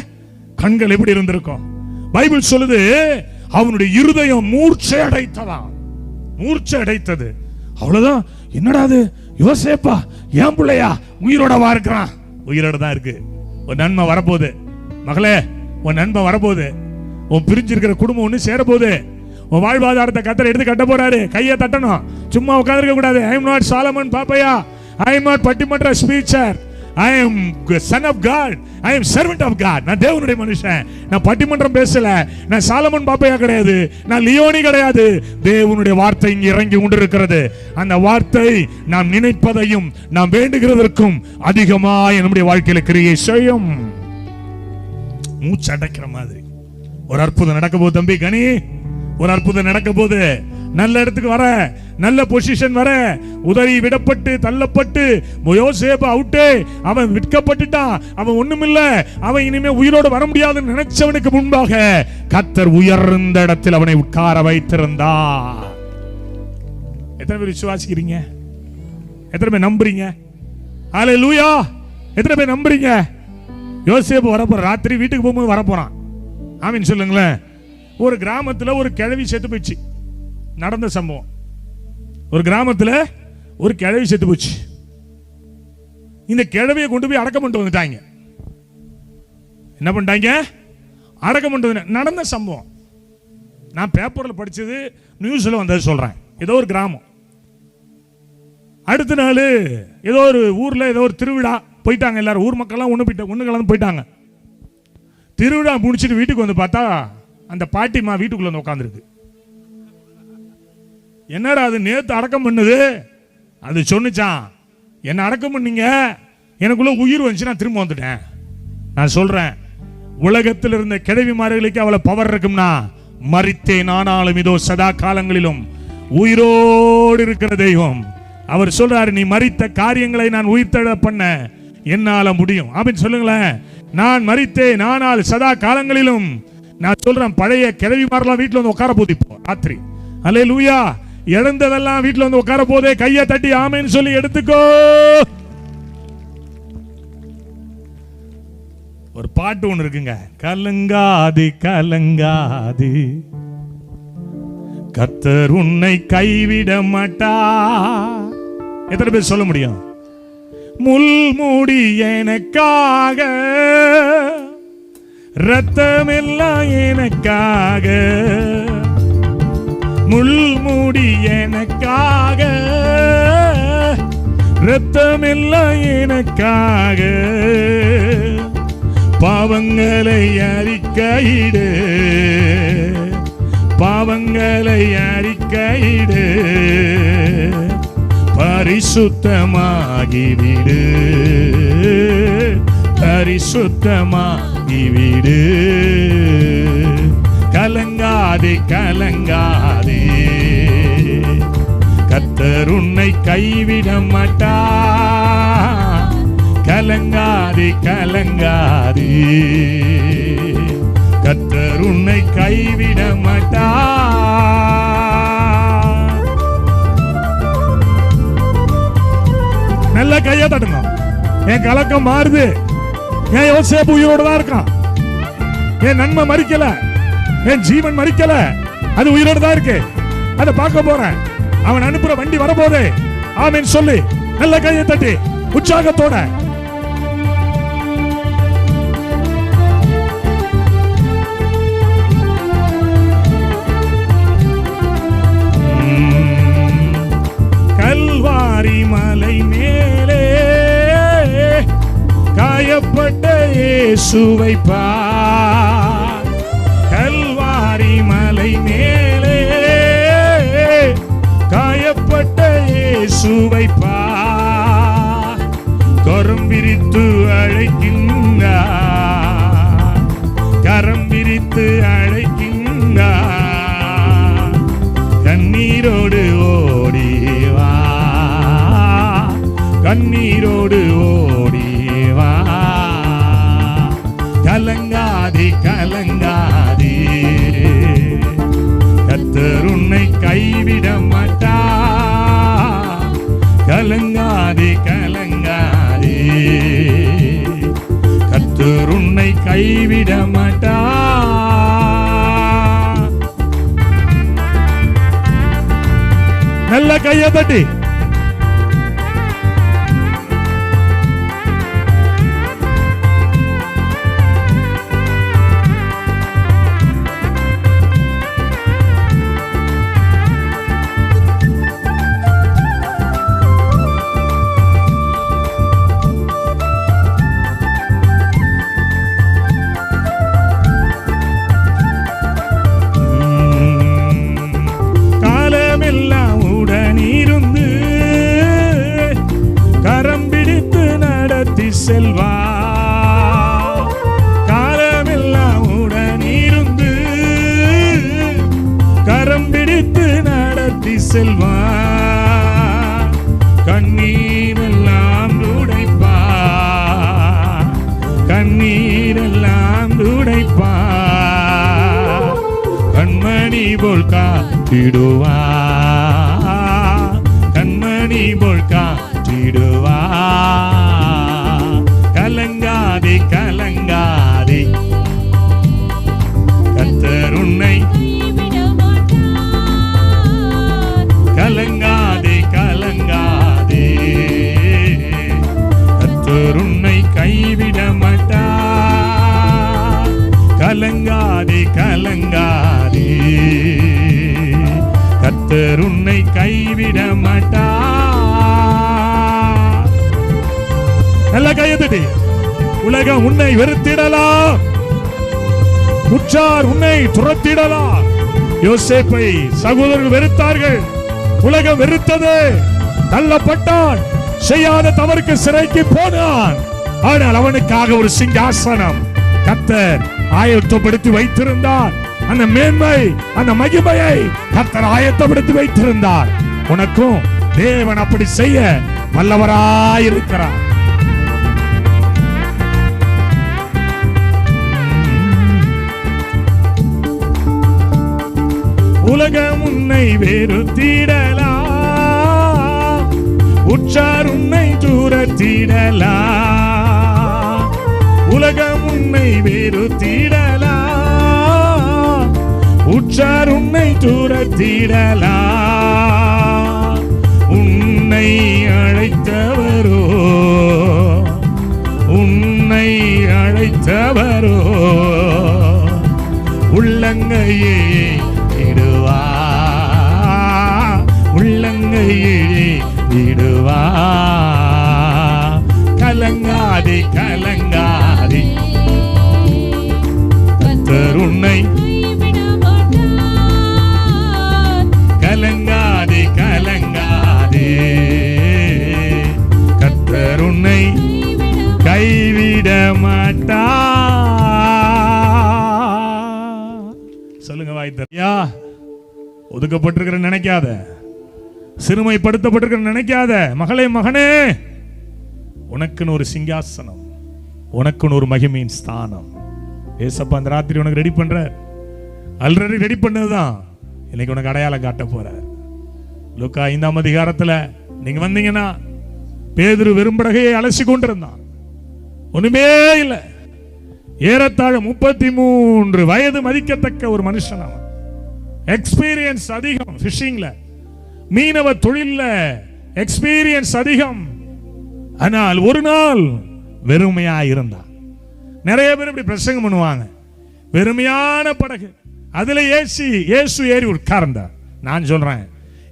கண்கள் எப்படி இருந்திருக்கும்? பைபிள் சொல்லுது, அவனுடைய இருதயம் மூர்ச்சை அடைத்ததாம். மூர்ச்சை அடைத்தது. அவ்வளவுதான். என்னடா அது, யோசேப்பா என் பிள்ளையா உயிரோடவா இருக்கிறான்? உயிரோட தான் இருக்கு. ஒரு நன்மை வரப்போகுது மகளே, உன் நன்மை வரப்போகுது. உன் பிரிஞ்சிருக்கிற குடும்பம் ஒண்ணு சேர போகுது. உன் வாழ்வாதாரத்தை கர்த்தர் எடுத்து கட்ட போறாரு. கையை தட்டணும், சும்மா உட்கார்ந்திருக்க கூடாது. I am not Solomon Pappaiah, I am not பட்டிமன்ற ஸ்பீச்சர், I am son of God, I am servant of God. நான் தேவனுடைய மனுஷன். நான் பட்டிமன்றம் பேசல, நான் சாலமன் பாப்பையா கிடையாது, நான் லியோனி கிடையாது. தேவனுடைய வார்த்தை இங்கே இறங்கி கொண்டிருக்கிறது. அந்த வார்த்தை நாம் நினைப்பதையும் நாம் வேண்டுகிறதற்கும் அதிகமாக நம்முடைய வாழ்க்கையில கிரியை செய்யும். மூச்சு அடைக்கிற மாதிரி ஒரு அற்புதம் நடக்க போகுது தம்பி கனி. ஒரு அற்புதம் நடக்க போகுது. நல்ல இடத்துக்கு வர, நல்ல பொசிஷன் வர, உதறி விடப்பட்டு தள்ளப்பட்டு யோசேப்பு அவுட்டே, அவன் விற்கப்பட்டுட்டான், அவன் ஒண்ணுமில்ல, அவன் இனிமே உயிரோடு வர முடியாதுன்னு நினைச்சவனுக்கு முன்பாக கர்த்தர் உயர்ந்த இடத்தில் அவனை உட்கார வைத்திருந்தார். எத்தனை பேர் விசுவாசிக்கிறீங்க? எத்தனை பேர் நம்புறீங்க? ஹல்லேலூயா. எத்தனை பேர் நம்புறீங்க? யோசேப்பு வரப்போற, ராத்திரி வீட்டுக்கு போகும்போது வரப்போறான். ஆமீன் சொல்லுங்களேன். ஒரு கிராமத்துல ஒரு கிழவி செத்து போச்சு. நடந்த சம்பவம். ஒரு கிராமத்துல ஒரு கிழவி செத்து போச்சு. இந்த கிழவியை கொண்டு போய் அடக்கம் பண்ணிட்டு வந்துட்டாங்க. என்ன பண்ணிட்டாங்க? அடக்கம் பண்ணிட்டு. நடந்த சம்பவம். நான் பேப்பர்ல படிச்சது, நியூஸ்ல வந்தது சொல்றேன். ஏதோ ஒரு கிராமம். அடுத்த நாள் ஏதோ ஒரு ஊர்ல ஏதோ ஒரு திருவிழா போயிட்டாங்க. எல்லாரும் ஊர் மக்கள்லாம் ஒண்ணு கலந்து போயிட்டாங்க. திருவிழா முடிச்சுட்டு வீட்டுக்கு வந்து பார்த்தா அந்த பாட்டிமா வீட்டுக்குள்ள வந்து உட்காந்துருக்கு. என்னடா அது, நேத்து அடக்கம் பண்ணுது. அது சொன்னிச்சான், என்ன அடக்கம் பண்ணீங்க, எனக்குள்ள உயிர் வந்துச்சு, நான் திரும்ப வந்துட்டேன். நான் சொல்றேன், உலகத்தில் இருந்த கிழவிமார்களுக்கு அவளை பவர் இருக்கும்னா, மரித்தேன் ஆனாலும் இதோ சதா காலங்களிலும் உயிரோடு இருக்கிற தெய்வம். அவர் சொல்றாரு, நீ மரித்த காரியங்களை நான் உயிர்த்தெழ பண்ண என்னால முடியும். அப்படின்னு சொல்லுங்களேன். நான் மரித்தேன் ஆனால் சதா காலங்களிலும். நான் சொல்றேன், பழைய கிழவிமாரெல்லாம் வீட்டுல வந்து உட்கார போகுது இப்போ ராத்திரி. அல்லேலூயா. இழந்ததெல்லாம் வீட்டுல வந்து உட்கார போதே கையை தட்டி ஆமென்னு சொல்லி எடுத்துக்கோ. ஒரு பாட்டு ஒன்று இருக்குங்க, கலங்காது கலங்காது கர்த்தர் உன்னை கைவிட மாட்டா. எத்தனை பேர் சொல்ல முடியும்? முள்மூடி எனக்காக, ரத்தமெல்லாம் எனக்காக, முள்மூடி எனக்காக, ரத்தமெல்லாம் எனக்காக, பாவங்களை அறிக்கையிடு, பாவங்களை அறிக்கையிடு, பரிசுத்தமாகிவிடு, பரிசுத்தமாகிவிடு. கலங்காதே கலங்காதே, கர்த்தர் உன்னை கைவிட மாட்டா. கலங்காதே கலங்காதே, கர்த்தர் உன்னை கைவிட மாட்டா. நல்ல கையை தட்டுங்க. என் கலக்கம் மாறுது. என் யோசேப்பு உயிரோடு தான் இருக்கான். என் நன்மை மறிக்கல, என் ஜீவன் மறிக்கல, அது உயிரோடு தான் இருக்கு. அதை பார்க்க போறேன். அவன் அனுப்புற வண்டி வரப்போதே. ஆமென் சொல்லி நல்ல கையை தட்டி உற்சாகத்தோட கல்வாரி மலை மேலே காயப்பட்ட இயேசுவை பார். கல்வாரி மலை மேலே காயப்பட்ட இயேசுவை பார். கரம் விரித்து அழைக்கின்றார், கரம் விரித்து அழைக்கின்றார். கண்ணீரோடு ஓடிவா, கண்ணீரோடு ஓடிவா. கலங்காதே கலங்காதே, கர்த்தர் உன்னை கைவிட மாட்டா. கலங்காதே கலங்காதே, கர்த்தர் உன்னை கைவிட மாட்டா. நல்ல கையை தட்டி செல்வா. காலமெல்லாம் உடனிருந்து கரம் பிடித்து நடத்தி செல்வா. கண்ணீரெல்லாம் துடைப்பா, கண்ணீரெல்லாம் துடைப்பா. கண்மணி போல் காத்திடுவா, கண்மணி போல் காத்திடுவா. கலங்காதே கலங்காதே, கர்த்தர் உன்னை கலங்காதே கலங்காதே, கர்த்தர் உன்னை கைவிட மாட்டா. கலங்காதே கலங்காதே, கர்த்தர் உன்னை கைவிட மாட்டா. நல்ல கையத்தட்டி. உலகம் உன்னை வெறுத்திடலாம், உற்றார் உன்னை துரத்திடலாம். யோசேப்பை சகோதரர்கள் வெறுத்தார்கள், உலகம் வெறுத்தது. தள்ளப்பட்டான், செய்யாத தவறுக்கு சிறைக்கு போனான். ஆனால் அவனுக்காக ஒரு சிங்காசனம் கர்த்தர் ஆயத்தப்படுத்தி வைத்திருந்தார். அந்த மேன்மை, அந்த மகிமையை கர்த்தர் ஆயத்தப்படுத்தி வைத்திருந்தார். உனக்கும் தேவன் அப்படி செய்ய வல்லவராயிருக்கிறார். உலகம் உன்னை வெறுத்திடலாம், உற்றார் உன்னை தூரத்திடலாம். உலகம் உன்னை வெறுத்திடலாம், உற்றார் உன்னை தூரத்திடலாம். உன்னை அழைத்தவரோ, உன்னை அழைத்தவரோ உள்ளங்கையே இடுவா, உள்ளங்கையே இடுவா. கலங்காதே கலங்காதே, கர்த்தர் உன்னை கலங்காதே கலங்காதே, கர்த்தர் உன்னை கைவிட மாட்டா. சொல்லுங்க வாய்த்தறியா. ஒதுக்கப்பட்டிருக்கிற நினைக்காத, சிறுமைப்படுத்தப்பட்டிருக்கிற நினைக்காத. மகளே மகனே, உனக்குன்னு ஒரு சிங்காசனம், உனக்குன்னு ஒரு மகிமையின் ஸ்தானம் ஏசப்பா அந்த ராத்திரி உனக்கு ரெடி பண்ற. ஆல்ரெடி ரெடி பண்ணதுதான் இன்னைக்கு உனக்கு அடையாளம் காட்ட போற. லூக்கா 5ஆம் அதிகாரத்துல நீங்க வந்தீங்கன்னா பேதுரு வெறும்படகையை அலசி கொண்டிருந்தான். ஒண்ணுமே இல்லை. ஏறத்தாழ 33 வயது மதிக்கத்தக்க ஒரு மனுஷன். அவன் எக்ஸ்பீரியன்ஸ் அதிகம், ஃபிஷிங்ல மீனவ தொழில்ல எக்ஸ்பீரியன்ஸ் அதிகம். ஆனால் ஒரு நாள் வெறுமையா இருந்தான். நிறைய பேர் இப்படி பிரசங்கம் பண்ணுவாங்க, வெறுமையான படகு, அதுல இயேசு ஏறி உட்கார்ந்தார். நான் சொல்றேன்,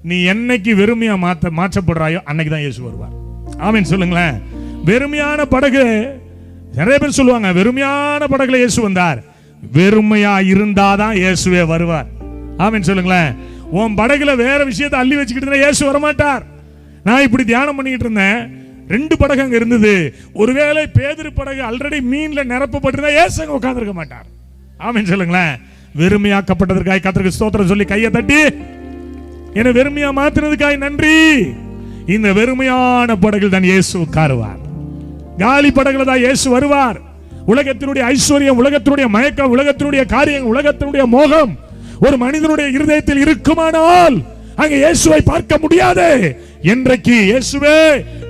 நீ என்னைக்கு வெறுமையா மாற்றப்படுறாயோ அன்னைக்கு தான் இயேசு வருவார். ஆமென் சொல்லுங்களேன். வெறுமையான படகு, நிறைய பேர் சொல்லுவாங்க வெறுமையான படகுல இயேசு வந்தார். வெறுமையா இருந்தாதான் இயேசுவே வருவார். ஆமென் சொல்லுங்களேன். உன் படகுல வேற விஷயத்தை அள்ளி வச்சுக்கிட்டு இயேசு வரமாட்டார். நான் இப்படி தியானம் பண்ணிக்கிட்டு இருந்தேன். 2 படகு அங்க இருந்தது. ஒருவேளை பேதுரு படகு ஆல்ரெடி மீன்ல நிரப்பப்பட்டிருந்தா இயேசு அங்க உட்கார்ந்திருக்க மாட்டார். ஆமென் சொல்லுங்களேன். வெறுமையாக்கப்பட்டதற்காக கர்த்தருக்கு ஸ்தோத்திரம் சொல்லி கையை தட்டி, என்னை வெறுமையா மாத்தினதுக்காக நன்றி. இந்த வெறுமையான படகில் தான் இயேசு உட்காருவார். காலி படகுல தான் இயேசு வருவார். உலகத்தினுடைய ஐஸ்வர்யம், உலகத்தினுடைய மயக்கம், உலகத்தினுடைய காரியம், உலகத்தினுடைய மோகம் ஒரு மனிதனுடைய இருதயத்தில் இருக்குமானால் அங்கே இயேசுவை பார்க்க முடியாது. என்றைக்கு இயேசுவே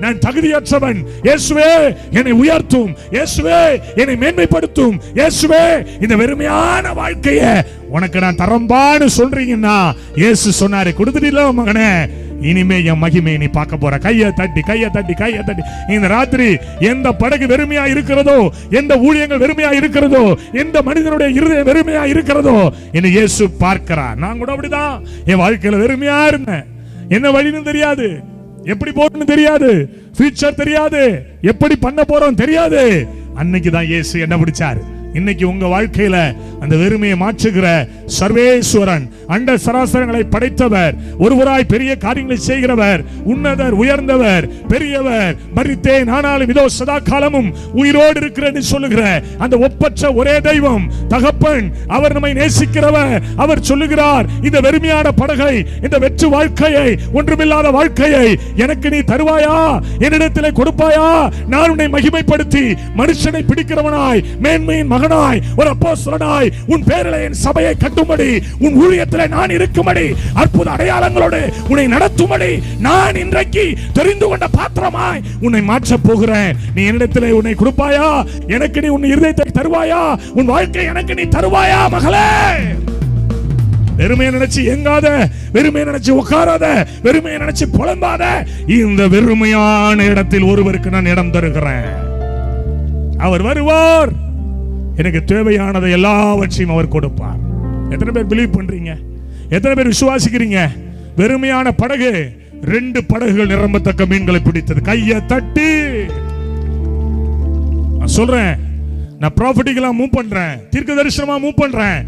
நான் தகுதியற்றவன், இயேசுவே என்னை உயர்த்தும், இயேசுவே என்னை மேன்மைப்படுத்தும், இயேசுவே இந்த வெறுமையான வாழ்க்கையை உனக்கு நான் தரம்பான்னு சொல்றீங்கன்னா, இயேசு சொன்னாரு, கொடுத்துட்டீங்களா மகனே, இனிமே என் மகிமையை நீ பார்க்க போற. கையை தட்டி கையை தட்டி கையை தட்டி. இந்த ராத்திரி எந்த படகு வெறுமையா இருக்கிறதோ, எந்த ஊழியங்கள் வெறுமையா இருக்கிறதோ, எந்த மனிதனுடைய இருதயம் வெறுமையா இருக்கிறதோ, என்னை இயேசு பார்க்கிறார். நான் கூட அப்படிதான் என் வாழ்க்கையில வெறுமையா இருந்தேன். என்ன வழின்னு தெரியாது, எப்படி போறோம்னு தெரியாது, ஃபியூச்சர் தெரியாது, எப்படி பண்ண போறோம் தெரியாது. அன்னைக்கு தான் இயேசு என்ன பிடிச்சாரு. இன்னைக்கு உங்க வாழ்க்கையில அந்த வெறுமையை மாற்றுகிற சர்வேஸ்வரன், அண்ட சராசரங்களை படைத்தவர், ஒருவராய் பெரிய காரியங்களை செய்கிறவர், உன்னதர், உயர்ந்தவர், பெரியவர், மரித்தேன் ஆனாலும் இதோ சதா காலமும் உயிரோடு இருக்கிறேன்னு சொல்லுகிற அந்த ஒப்பற்ற ஒரே தெய்வம் தகப்பன், அவர் நம்மை நேசிக்கிறவர். அவர் சொல்லுகிறார், இந்த வெறுமையான படகை, இந்த வெற்று வாழ்க்கையை, ஒன்றுமில்லாத வாழ்க்கையை எனக்கு நீ தருவாயா, என்னிடத்திலே கொடுப்பாயா? நான் உன்னை மகிமைப்படுத்தி மனுஷனை பிடிக்கிறவனாய், மேன்மையின் மகனாய், ஒரு அப்போஸ்தலனாய், உன் பேரிலே என் சபையை கட்டும்படி, உன் ஊழியத்திலே நான் இருக்கும்படி, அற்புத அடையாளங்களோடு உன்னை நடத்தும்படி நான் இன்றைக்கு தெரிந்து கொண்ட பாத்திரமாய் உன்னை மாற்றப் போகிறேன். நீ என்னிடத்திலே உன்னை கொடுப்பாயா? எனக்கு நீ உன் இருதயத்தை தருவாயா? உன் வாழ்க்கை எனக்கு நீ தருவாயா? மகளே, வெறுமையை நினைச்சு எங்காத, வெறுமையை நினைச்சு உட்காராத, வெறுமையை நினைச்சு புலம்பாத. இந்த வெறுமையான இடத்தில் ஒருவருக்கு நான் இடம் தருகிறேன். அவர் வருவார், எனக்கு தேவையானதை எல்லாவற்றையும் அவர் கொடுப்பார். எத்தனை பேர் பிலீவ் பண்றீங்க? எத்தனை பேர் விசுவாசிக்கிறீங்க? வெறுமையான படகு 2 படகுகள் நிரம்பத்தக்க மீன்களை பிடித்தது. கையை தட்டி. நான் சொல்றேன், நான் ப்ராஃபிட்டிக்கலா மூவ் பண்றேன், தீர்க்க தரிசனமா மூவ் பண்றேன்.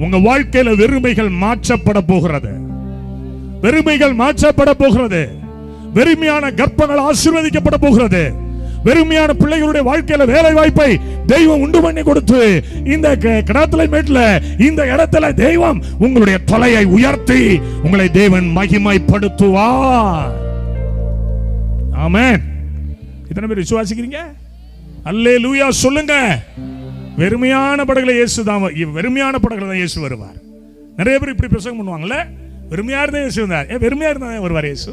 உங்க வாழ்க்கையில வெறுமைகள் மாற்றப்பட போகிறது. வெறுமைகள் மாற்றப்பட போகிறது. வெறுமையான கர்ப்பங்கள் ஆசீர்வதிக்கப்பட போகிறது. வெறுமையான பிள்ளைகளுடைய வாழ்க்கையில வேலை வாய்ப்பை தெய்வம் உண்டு பண்ணி கொடுத்து, இந்த கடத்தலை மேட்ல, இந்த இடத்துல தெய்வம் உங்களுடைய தலையை உயர்த்தி உங்களை தேவன் மகிமைப்படுத்துவார். ஆமென். இத்தனை பேர் விசுவாசிக்கிறீங்க? அல்லேலூயா சொல்லுங்க. வெறுமையான படகுல இயேசு தான், வெறுமையான படகுல தான் இயேசு வருவார். நிறைய பேர் இப்படி பிரசங்கம் பண்ணுவாங்கல்ல, வெறுமையா இருந்தா இயேசு வந்தார். வெறுமையா இருந்தா வருவார் இயேசு?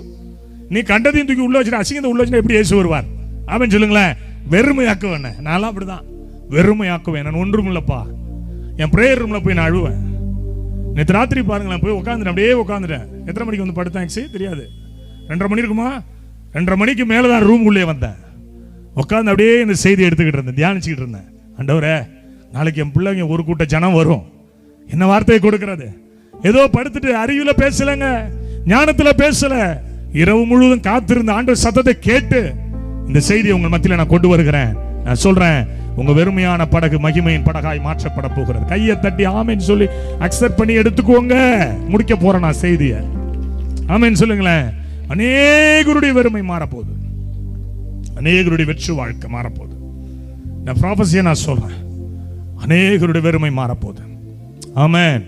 நீ கண்டதையும் தூக்கி உள்ள வச்சுட்டு, அசிங்கத்தை உள்ள வச்சுட்டு எப்படி இயேசு வருவார்? ஆமென் சொல்லுங்களேன். வெறுமையாக்க வேண. நான்லாம் அப்படிதான் வெறுமையாக்குவேன். நான் ஒன்றும் இல்லப்பா. என் பிரேயர் ரூம்ல போய் நான் அழுவேன். நேற்று ராத்திரி பாருங்களேன், போய் உட்காந்துட்டேன், அப்படியே உட்காந்துட்டேன். எத்தனை மணிக்கு வந்து படுத்தேன் தெரியாது, 2:30 மணி இருக்குமா, 2:30 மணிக்கு மேலதான் ரூம் உள்ளே வந்தேன். உட்காந்து அப்படியே இந்த செய்தி எடுத்துக்கிட்டு இருந்தேன், தியானிச்சுக்கிட்டு இருந்தேன். ஆண்டவரே, நாளைக்கு என் பிள்ளைங்க ஒரு கூட்ட ஜனம் வரும், என்ன வார்த்தையை கொடுக்கிறது? ஏதோ படுத்துட்டு அறிவுல பேசலங்க, ஞானத்துல பேசல, இரவு முழுவதும் காத்திருந்த ஆண்டவர் சத்தத்தை கேட்டு இந்த செய்தியை உங்கள் மத்தியில நான் கொண்டு வருகிறேன். நான் சொல்றேன், உங்க வெறுமையான படகு மகிமையின் படகாய் மாற்றப்பட போகிறது. கையை தட்டி ஆமென் சொல்லி அக்செப்ட் பண்ணி எடுத்துக்கோங்க. முடிக்க போறேன் நான் செய்தியை. ஆமென் சொல்லுங்களேன். அநேகருடைய வெறுமை மாறப்போகுது, அநேகருடைய வெற்றி வாழ்க்கை மாறப்போகுது. நான் ப்ராபஸியை நான் சொல்றேன், அநேகருடைய வெறுமை மாறப்போகுது. ஆமென்.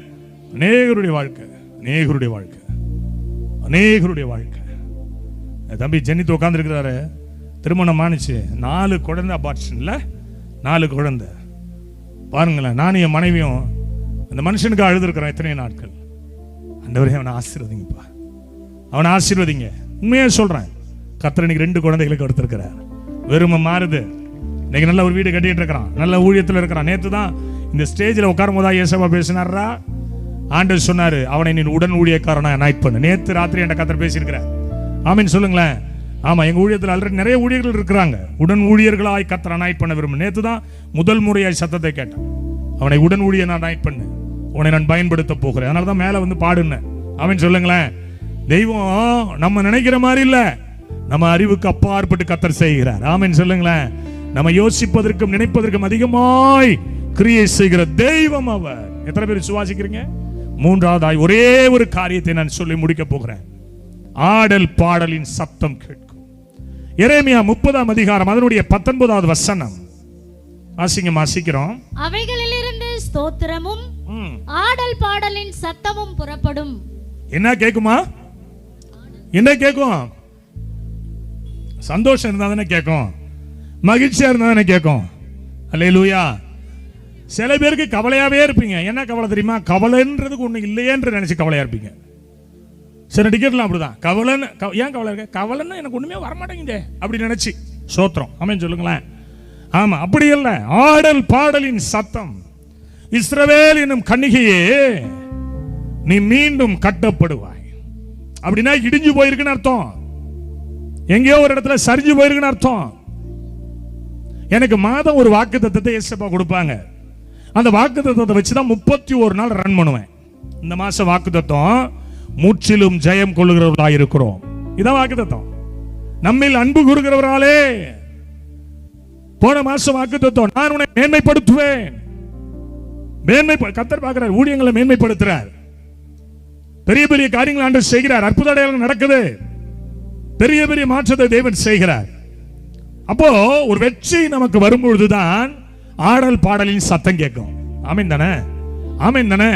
அநேகருடைய வாழ்க்கை, அநேகருடைய வாழ்க்கை, அநேகருடைய வாழ்க்கை. தம்பி ஜெனித்து உட்கார்ந்து இருக்கிறாரு, திருமணம் ஆனிச்சு, 4 குழந்தை அபார்ஷன்ல, 4 குழந்தை. பாருங்களேன், நானும் என் மனைவியும் அந்த மனுஷனுக்கு அழுதுருக்கிறோம் எத்தனை நாட்கள். ஆண்டவரே, அவனை ஆசீர்வதிங்கப்பா, அவனை ஆசீர்வதிங்க. உண்மையா சொல்றேன், கர்த்தர் இன்னைக்கு 2 குழந்தைகளுக்கு எடுத்திருக்கிறார். வெறுமை மாறுது. இன்னைக்கு நல்ல ஒரு வீடு கட்டிட்டு இருக்கிறான், நல்ல ஊழியத்தில் இருக்கிறான். நேற்று தான் இந்த ஸ்டேஜில் உட்காரும் போதா ஏசப்பா பேசினாரா, ஆண்டவர் சொன்னாரு, அவனை நீ உடன் ஊழியக்காரனா அனாயிட் பண்ணு. நேற்று ராத்திரி என்கிட்ட கர்த்தர் பேசியிருக்கிறார். ஆமீன் சொல்லுங்களேன். ஆமா, எங்க ஊழியத்தில் ஆல்ரெடி நிறைய ஊழியர்கள் இருக்கிறாங்க. உடன் ஊழியர்களாய் கர்த்தர் அனாயிட் பண்ண விரும்பும். நேற்று தான் முதல் முறையாய் சத்தத்தை கேட்டேன், அவனை உடன் ஊழியன் அனாயிட் பண்ணு, உன்னை நான் பயன்படுத்த போகிறேன். அதனால தான் மேலே வந்து பாடுனேன். ஆமீன் சொல்லுங்களேன். தெய்வம் நம்ம நினைக்கிற மாதிரி இல்ல, நம்ம அறிவுக்கு அப்பாற்பட்டு கர்த்தர் செய்கிறார். ஆமீன் சொல்லுங்களேன். நம்ம யோசிப்பதற்கும் நினைப்பதற்கும் அதிகமாய் கிரியை செய்கிற தெய்வம் அவர். எத்தனை பேர் விசுவாசிக்கிறீங்க? மூன்றாவதாய் ஒரே ஒரு காரியத்தை நான் சொல்லி முடிக்க போகிறேன். ஆடல் பாடலின் சத்தம் கேட்கும். எரேமியா 30ஆம் அதிகாரம் அதனுடைய 19வது வசனம். வாசிக்கிறோம். அவைகளிலிருந்து ஸ்தோத்திரமும் ஆடல் பாடலின் சத்தமும் புறப்படும். என்ன கேக்குமா? என்ன கேக்கும்? சந்தோஷம் இருந்தா தானே கேக்கும், மகிழ்ச்சியா இருந்தா தானே கேக்கும். அல்லேலூயா. சில பேருக்கு கவலையாவே இருப்பீங்க. என்ன கவலை தெரியுமா? கவலைன்றதுக்கு ஒண்ணு இல்லையேன்னு நினைச்சு கவலையா இருப்பீங்க. சில டிக்கெட்லாம் அப்படிதான். கவலைன்னு ஏன் கவலை இருக்க? கவலைன்னா எனக்கு ஒண்ணுமே வரமாட்டேங்குதே அப்படி நினைச்சு சோத்திரம். ஆமென் சொல்லுங்களேன். ஆமா, அப்படி இல்லை. ஆடல் பாடலின் சத்தம். இஸ்ரவேல் என்னும் கன்னிகையே, நீ மீண்டும் கட்டப்படுவாய். அப்படின்னா இடிஞ்சு போயிருக்குன்னு அர்த்தம், எங்கேயோ ஒரு இடத்துல சரிஞ்சு போயிருக்குன்னு அர்த்தம். எனக்கு மாதம் ஒரு வாக்கு தத்தத்தை ஏசப்பா கொடுப்பாங்க. அந்த வாக்கு தத்தத்தை வச்சுதான் 31 நாள் ரன் பண்ணுவேன். இந்த மாசம் வாக்கு தத்தம், முற்றிலும் ஜெயம் கொள்ளுகிறவர்களாக இருக்கிறோம். இதான் வாக்கு தத்தம். நம்மில் அன்பு கூறுகிறவராலே. போன மாசம் வாக்கு தத்தம், நான் உன்னை மேன்மைப்படுத்துவேன். கர்த்தர் பார்க்கிறார், ஊழியங்களை மேன்மைப்படுத்துறார். பெரிய பெரிய காரியங்கள் ஆண்டவர் செய்கிறார். அற்புத அடையாளம் நடக்குது. பெரிய பெரிய மாற்றத்தை தேவன் செய்கிறார். அப்போ ஒரு வெற்றி நமக்கு வரும்பொழுதுதான் ஆடல் பாடலின் சத்தம் கேட்கும். ஆமென் தானே? ஆமென் தானே?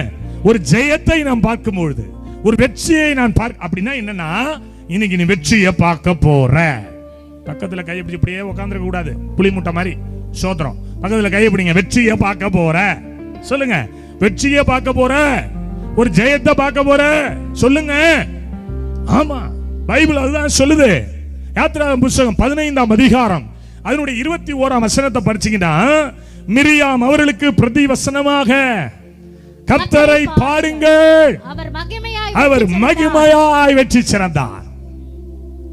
ஒரு ஜெயத்தை நாம் பார்க்கும் பொழுது, ஒரு வெற்றியை நான் அப்படின்னா என்னன்னா, இன்னைக்கு நீ வெற்றியை பார்க்க போற. பக்கத்துல கையை பிடிச்சி இப்படியே உட்கார்ந்துருக்க கூடாது, புளி முட்டை மாதிரி. சோத்திரம். பக்கத்துல கையை பிடிங்க. வெற்றியை பார்க்க போற. சொல்லுங்க, வெற்றியை பார்க்க போற, ஒரு ஜெயத்தை பார்க்க போற. சொல்லுங்க. ஆமா, பைபிள் அதுதான் சொல்லுது. யாத்திராகமம் புத்தகம் 15ஆம் அதிகாரம் அதனுடைய 21ஆம் வசனத்தை படிச்சீங்கன்னா, மிரியாம் அவர்களுக்கு பிரதிவசனமாக கர்த்தரை பாடுங்கள், அவர் மகிமையாய் வெற்றி சிறந்தார்.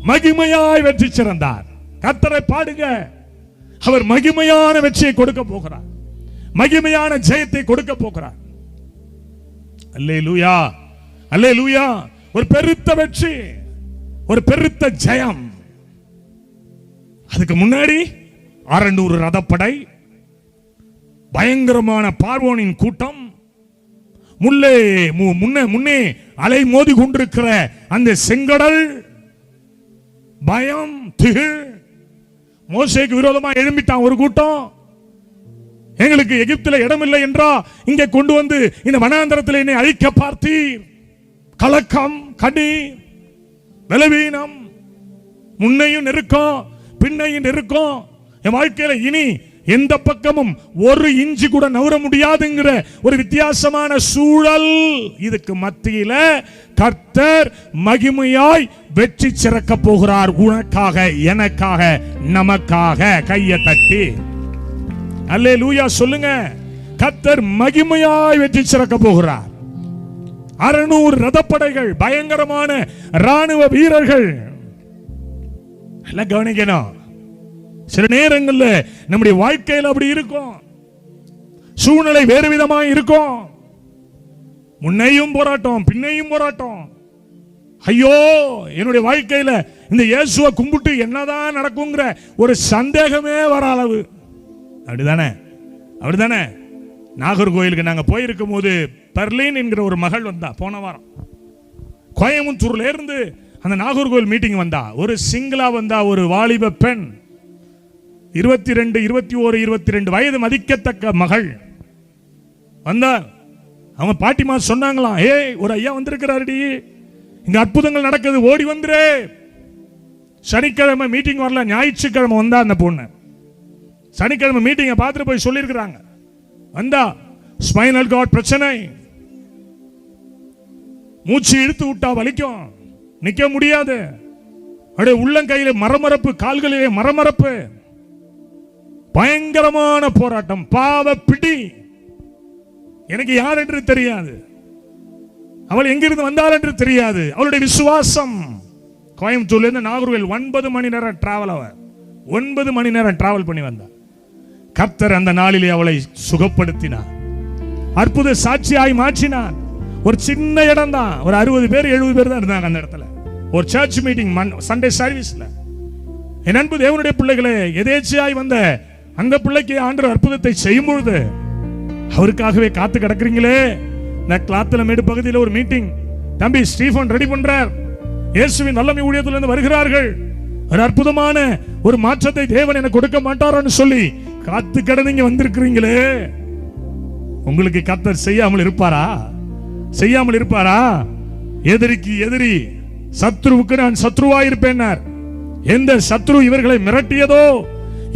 மகிமையாய் வெற்றி சிறந்தார். கர்த்தரை பாடுங்க, அவர் மகிமையான வெற்றியை கொடுக்க போகிறார், மகிமையான ஜெயத்தை கொடுக்க போகிறார். அல்லேலூயா, அல்லேலூயா. ஒரு பெருத்த வெற்றி, ஒரு பெருத்த ஜெயம். அதுக்கு முன்னாடி 600 ரதப்படை, பயங்கரமான பார்வோனின் கூட்டம், முன்னே அலை மோதி கொண்டிருக்கிற அந்த செங்கடல், பயம், திகில். மோசேக்கு விரோதமா எழும்பிட்டான் ஒரு கூட்டம். எங்களுக்கு எகிப்தில் இடமில்லை என்றா இங்கே கொண்டு வந்து இந்த வனாந்தரத்தில் என்னை அழிக்க பார்த்தீர். கலக்கம், கண்ணீர், பலவீனம், முன்னையும் நெருக்கம், பின்னையும் நெருக்கம். என் வாழ்க்கையில இனி எந்த பக்கமும் ஒரு இன்ச்சு கூட நகர முடியாதுங்கிற ஒரு வித்தியாசமான சூழல். இதுக்கு மத்தியில கர்த்தர் மகிமையாய் வெற்றி சிறக்க போகிறார். உனக்காக, எனக்காக, நமக்காக. கையை தட்டி அல்லேலூயா சொல்லுங்க. கர்த்தர் மகிமையாய் வெற்றி சிறக்க போகிறார். 600 ரதப்படைகள், பயங்கரமான ராணுவ வீரர்கள். எல்லாம் கவனிக்கணும். சில நேரங்களில் நம்முடைய வாழ்க்கையில் அப்படி இருக்கும். சூழ்நிலை வேறு விதமாக இருக்கும். முன்னையும் போராட்டம், பின்னையும் போராட்டம். ஐயோ, என்னுடைய வாழ்க்கையில இந்த இயேசுவை கும்பிட்டு என்னதான் நடக்குங்கிற ஒரு சந்தேகமே வர அளவு. அப்படிதானே? அப்படிதானே? நாகர்கோயிலுக்கு நாங்க போயிருக்கும் போது பெர்லின் என்கிற ஒரு மகள் வந்தா. போன வாரம் கோயம்புத்தூர்ல இருந்து அந்த நாகர்கோயில் மீட்டிங் வந்தா. ஒரு சிங்கிளா வந்தா, ஒரு வாலிப பெண், 22, 21, 22 வயது மதிக்கத்தக்க மகள் வந்தா. அவங்க பாட்டிமா சொன்னாங்களாம், ஏய் ஒரு ஐயா வந்திருக்கிறாருடி, இங்க அற்புதங்கள் நடக்குது, ஓடி வந்துரு. சனிக்கிழமை மீட்டிங் வரல, ஞாயிற்றுக்கிழமை வந்தா அந்த பொண்ணு. சனிக்கிழமை மீட்டிங்கை பார்த்துட்டு போய் சொல்லியிருக்கிறாங்க. வந்தா, ஸ்பைனல் கார்டு பிரச்சனை, மூச்சு இழுத்து விட்டா வலிக்கும், நிக்க முடியாது, அப்படியே உள்ளங்கையில மரமரப்பு, கால்களிலே மரமரப்பு, பயங்கரமான போராட்டம், பாவ பிடி. எனக்கு யார் என்று தெரியாது, அவள் எங்கிருந்து வந்தாள் என்று தெரியாது. அவளுடைய விசுவாசம். கோயம்புத்தூர்ல இருந்து நாகர்கோவில் 9 மணி நேரம் டிராவல். அவள் 9 மணி நேரம் டிராவல் பண்ணி வந்தாள். கர்த்தர் அந்த நாளிலே அவளை சுகப்படுத்தினார், அற்புத சாட்சியாய் மாற்றினார். ஒரு சின்ன இடம் தான், ஒரு 60 பேர் 70 பேர் தான் இருந்தாங்க அந்த இடத்துல. ஒரு சர்ச் மீட்டிங், சண்டே சர்வீஸ்ல. என் அன்பு தேவனுடைய பிள்ளைகளே, எதேச்சையாய் வந்த அந்த பிள்ளைக்கு ஆண்டவர் அற்புதத்தை செய்யும் பொழுது அவருக்காகவே காத்து கிடக்குறீங்களே. இந்த கிளாத்தலமேடு பகுதியில் ஒரு மீட்டிங், தம்பி ஸ்டீஃபன் ரெடி பண்றார். இயேசுவின் வல்லமை ஊழியத்திலிருந்து வருகிறார்கள். ஒரு அற்புதமான ஒரு மாற்றத்தை தேவன் எனக்கு கொடுக்க மாட்டாரோன்னு சொல்லி காத்து கிடந்தீங்க வந்திருக்கிறீங்களே. உங்களுக்கு கர்த்தர் செய்யாமல் இருப்பாரா? செய்யாமல் இருப்பாரா? எதிரிக்கு எதிரி, சத்ருவுக்கு நான் சத்ருவாயிருப்பேன். எந்த சத்ரு இவர்களை மிரட்டியதோ,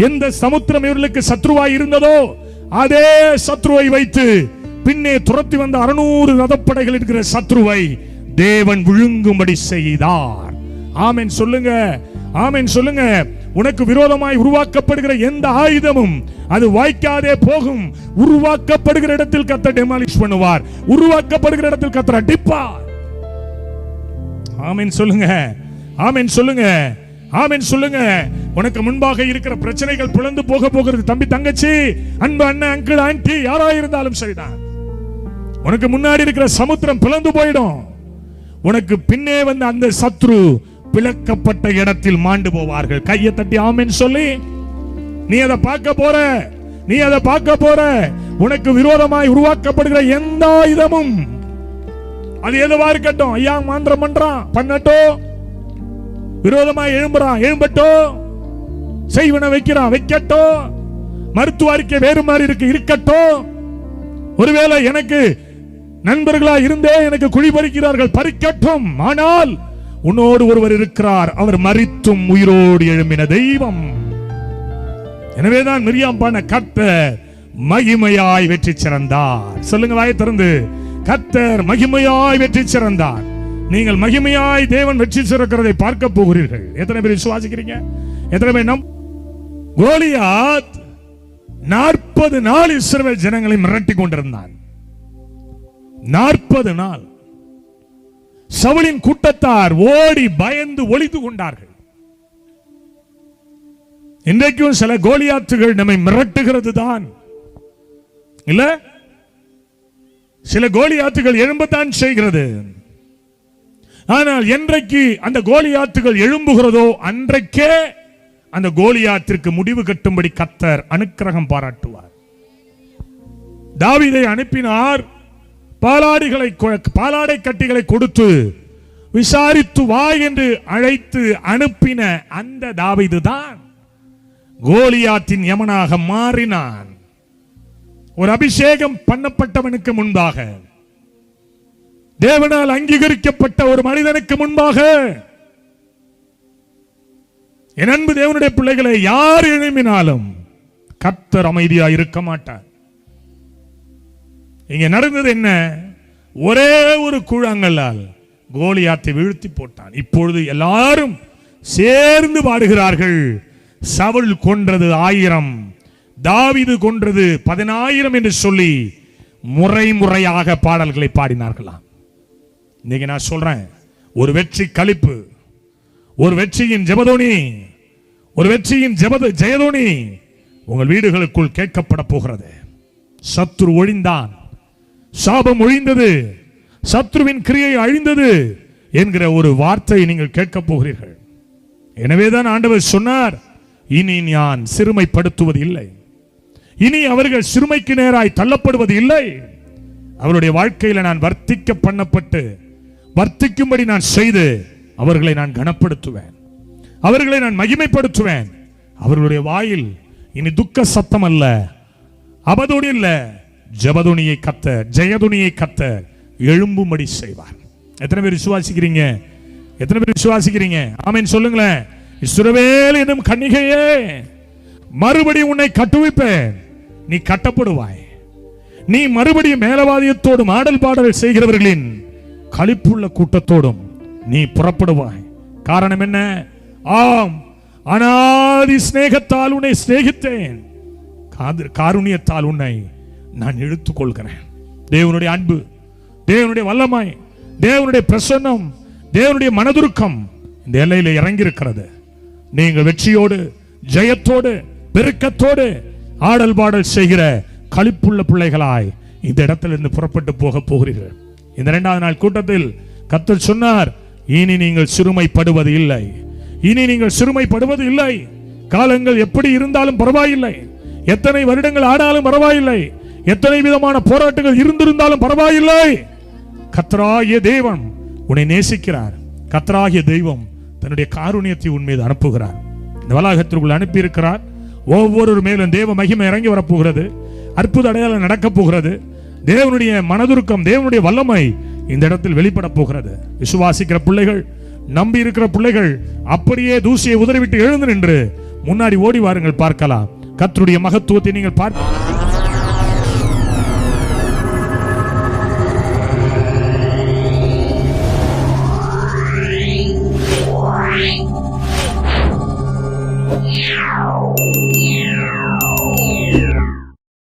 எந்த சமுத்திரம் இவர்களுக்கு சத்ருவாய் இருந்ததோ, அதே சத்ருவை வைத்து பின்னே துரத்தி வந்த 600 ரதப்படைகள் இருக்கிற சத்ருவை தேவன் விழுங்கும்படி செய்தார். ஆமென் சொல்லுங்க, ஆமென் சொல்லுங்க. உனக்கு விரோதமாய் உருவாக்கப்படுகிற எந்த ஆயுதமும் அது வாய்க்காதே போகும். உருவாக்கப்படுகிற இடத்தில் கர்த்தர் டெமாலிஷ் பண்ணுவார், உருவாக்கப்படுகிற இடத்தில் கர்த்தர் அடிப்பார். ஆமென் சொல்லுங்க, ஆமென் சொல்லுங்க, ஆமென் சொல்லுங்க. உனக்கு முன்பாக இருக்கிற பிரச்சனைகள் பிளந்து போக போகிறது. தம்பி தங்கச்சி, அன்பு அண்ணன், அங்கிள், ஆன்டி, யாரா இருந்தாலும் சரிதான். உனக்கு முன்னாடி இருக்கிற சமுத்திரம் பிளந்து போயிடும். உனக்கு பின்னே வந்த அந்த சத்ரு பிளக்கப்பட்ட இடத்தில் மாண்டு போவார்கள். கையை தட்டி ஆமென் சொல்லி நீ அதை பார்க்க போற, நீ அதை பார்க்க போற. உனக்கு விரோதமாய் உருவாக்கப்படுகிற எந்த ஆயுதமும் அது எதுவா இருக்கட்டும், ஐயா மாந்திரம் பண்றான் பண்ணட்டும், விரோதமாய் எழும்புறான் எழும்பட்டும், செய்வன வைக்கிறான் வைக்கட்டும், மருத்துவ அறிக்கை வேறு மாதிரி இருக்கு இருக்கட்டும், ஒருவேளை எனக்கு நண்பர்களா இருந்தே எனக்கு குழி பறிக்கிறார்கள் பறிக்கட்டும். ஆனால் உன்னோடு ஒருவர் இருக்கிறார், அவர் மரித்தும் உயிரோடு எழும்பின தெய்வம். எனவேதான் மிரியாம் பாடின கர்த்தர் மகிமையாய் வெற்றி சிறந்தார். சொல்லுங்க வாயை திறந்து, கர்த்தர் மகிமையாய் வெற்றி சிறந்தார். நீங்கள் மகிமையாய் தேவன் வெற்றி சிறக்கிறதை பார்க்க போகிறீர்கள். எத்தனை பேர் விசுவாசிக்கிறீங்க? எத்தனை பேர்? கோலியாத் 40 நாள் இஸ்ரவேல் ஜனங்களை மிரட்டி கொண்டிருந்தான். 40 நாள் சவுலின் கூட்டத்தார் ஓடி பயந்து ஒளிந்து கொண்டார்கள். இன்றைக்கும் சில கோலியாத்துகள் நம்மை மிரட்டுகிறது தான் இல்ல, சில கோலியாத்துகள் எழும்பத்தான் செய்கிறது. ஆனால் என்றைக்கு அந்த கோலியாத்துகள் எழும்புகிறதோ அன்றைக்கே அந்த கோலியாத்திற்கு முடிவு கட்டும்படி கர்த்தர் அனுக்கிரகம் பாராட்டுவார். தாவீதை அனுப்பினார், பாலாடை கட்டிகளை கொடுத்து விசாரித்து வா என்று அழைத்து அனுப்பின அந்த தாவீது தான் கோலியாத்தின் யமனாக மாறினான். ஒரு அபிஷேகம் பண்ணப்பட்டவனுக்கு முன்பாக, தேவனால் அங்கீகரிக்கப்பட்ட ஒரு மனிதனுக்கு முன்பாக, என் அன்பு தேவனுடைய பிள்ளைகளை, யார் எழுப்பினாலும் கர்த்தர் அமைதியாக இருக்க மாட்டார். இங்க நடந்தது என்ன? ஒரே ஒரு கூழாங்கல்லால் கோலியாத்தை வீழ்த்தி போட்டான். இப்பொழுது எல்லாரும் சேர்ந்து பாடுகிறார்கள், சவுல் கொன்றது 1000, தாவீது கொன்றது 10,000 என்று சொல்லி முறை முறையாக பாடல்களை பாடினார்களாம். இன்னைக்கு நான் சொல்றேன், ஒரு வெற்றி களிப்பு, ஒரு வெற்றியின் ஜெபதோனி, ஒரு வெற்றியின் ஜெயதோனி உங்கள் வீடுகளுக்குள் கேட்கப்பட போகிறது. சத்துரு ஒழிந்தான், சாபம் ஒழிந்தது, சத்ருவின் கிரியை அழிந்தது என்கிற ஒரு வார்த்தையை நீங்கள் கேட்கப் போகிறீர்கள். எனவேதான் ஆண்டவர் சொன்னார், இனி நான் சிறுமைப்படுத்துவது இல்லை, இனி அவர்கள் சிறுமைக்கு நேராய் தள்ளப்படுவது இல்லை. அவருடைய வாழ்க்கையில நான் வர்த்திக்க பண்ணப்பட்டு வர்த்திக்கும்படி நான் செய்து அவர்களை நான் கனப்படுத்துவேன், அவர்களை நான் மகிமைப்படுத்துவேன். அவர்களுடைய வாயில் இனி துக்க சத்தம் அல்ல, அபதுணி இல்ல, ஜெபதுணியை கத்த, ஜெயதுணியை கத்த எழும்பும்படி செய்வார். எத்தனை பேர் விசுவாசிக்கிறீங்க? எத்தனை பேர் விசுவாசிக்கிறீங்க? ஆமென் சொல்லுங்களேன். இஸ்ரவேல் என்னும் கன்னிகையே, மறுபடியும் உன்னை கட்டுவிப்பேன், நீ கட்டப்படுவாய். நீ மறுபடியும் மேலவாதியத்தோடும் ஆடல் பாடல் செய்கிறவர்களின் களிப்புள்ள கூட்டத்தோடும் நீ புறப்படுவாய். காரணம் என்ன? ஆம், அனாதி சிநேகத்தால் உன்னை சிநேகித்தேன், காருண்யத்தால் உன்னை நான் இழுத்துக் கொள்கிறேன். தேவனுடைய அன்பு, தேவனுடைய வல்லமை, தேவனுடைய பிரசன்னம், தேவனுடைய மனதுருக்கம் இந்த எல்லையில இறங்கி இருக்கிறது. நீங்கள் வெற்றியோடு, ஜெயத்தோடு, பெருக்கத்தோடு ஆடல் பாடல் செய்கிற களிப்புள்ள பிள்ளைகளாய் இந்த இடத்திலிருந்து புறப்பட்டு போக போகிறீர்கள். இந்த 2வது நாள் கூட்டத்தில் கர்த்தர் சொன்னார், இனி நீங்கள் சிறுமைப்படுவது இல்லை, இனி நீங்கள் சிறுமைப்படுவது இல்லை. காலங்கள் எப்படி இருந்தாலும் பரவாயில்லை, எத்தனை வருடங்கள் ஆனாலும் பரவாயில்லை, எத்தனை விதமான போராட்டங்கள் இருந்திருந்தாலும் பரவாயில்லை. கர்த்தராகிய தேவன் உன்னை நேசிக்கிறார். கர்த்தராகிய தெய்வம் தன்னுடைய காருண்யத்தை உன் மீது அனுப்புகிறார். இந்த வளாகத்திற்குள் அனுப்பி இருக்கிறார். ஒவ்வொரு மேலும் தேவ மகிமை இறங்கி வரப்போகிறது. அற்புத அடையாளம் நடக்க போகிறது. தேவனுடைய மனதுருக்கம், தேவனுடைய வல்லமை இந்த இடத்தில் வெளிப்பட போகிறது. விசுவாசிக்கிற பிள்ளைகள், நம்பி இருக்கிற பிள்ளைகள் அப்படியே தூசியை உதறிவிட்டு எழுந்து நின்று முன்னாடி ஓடி வாருங்கள், பார்க்கலாம் கர்த்தருடைய மகத்துவத்தை நீங்கள் பார்க்க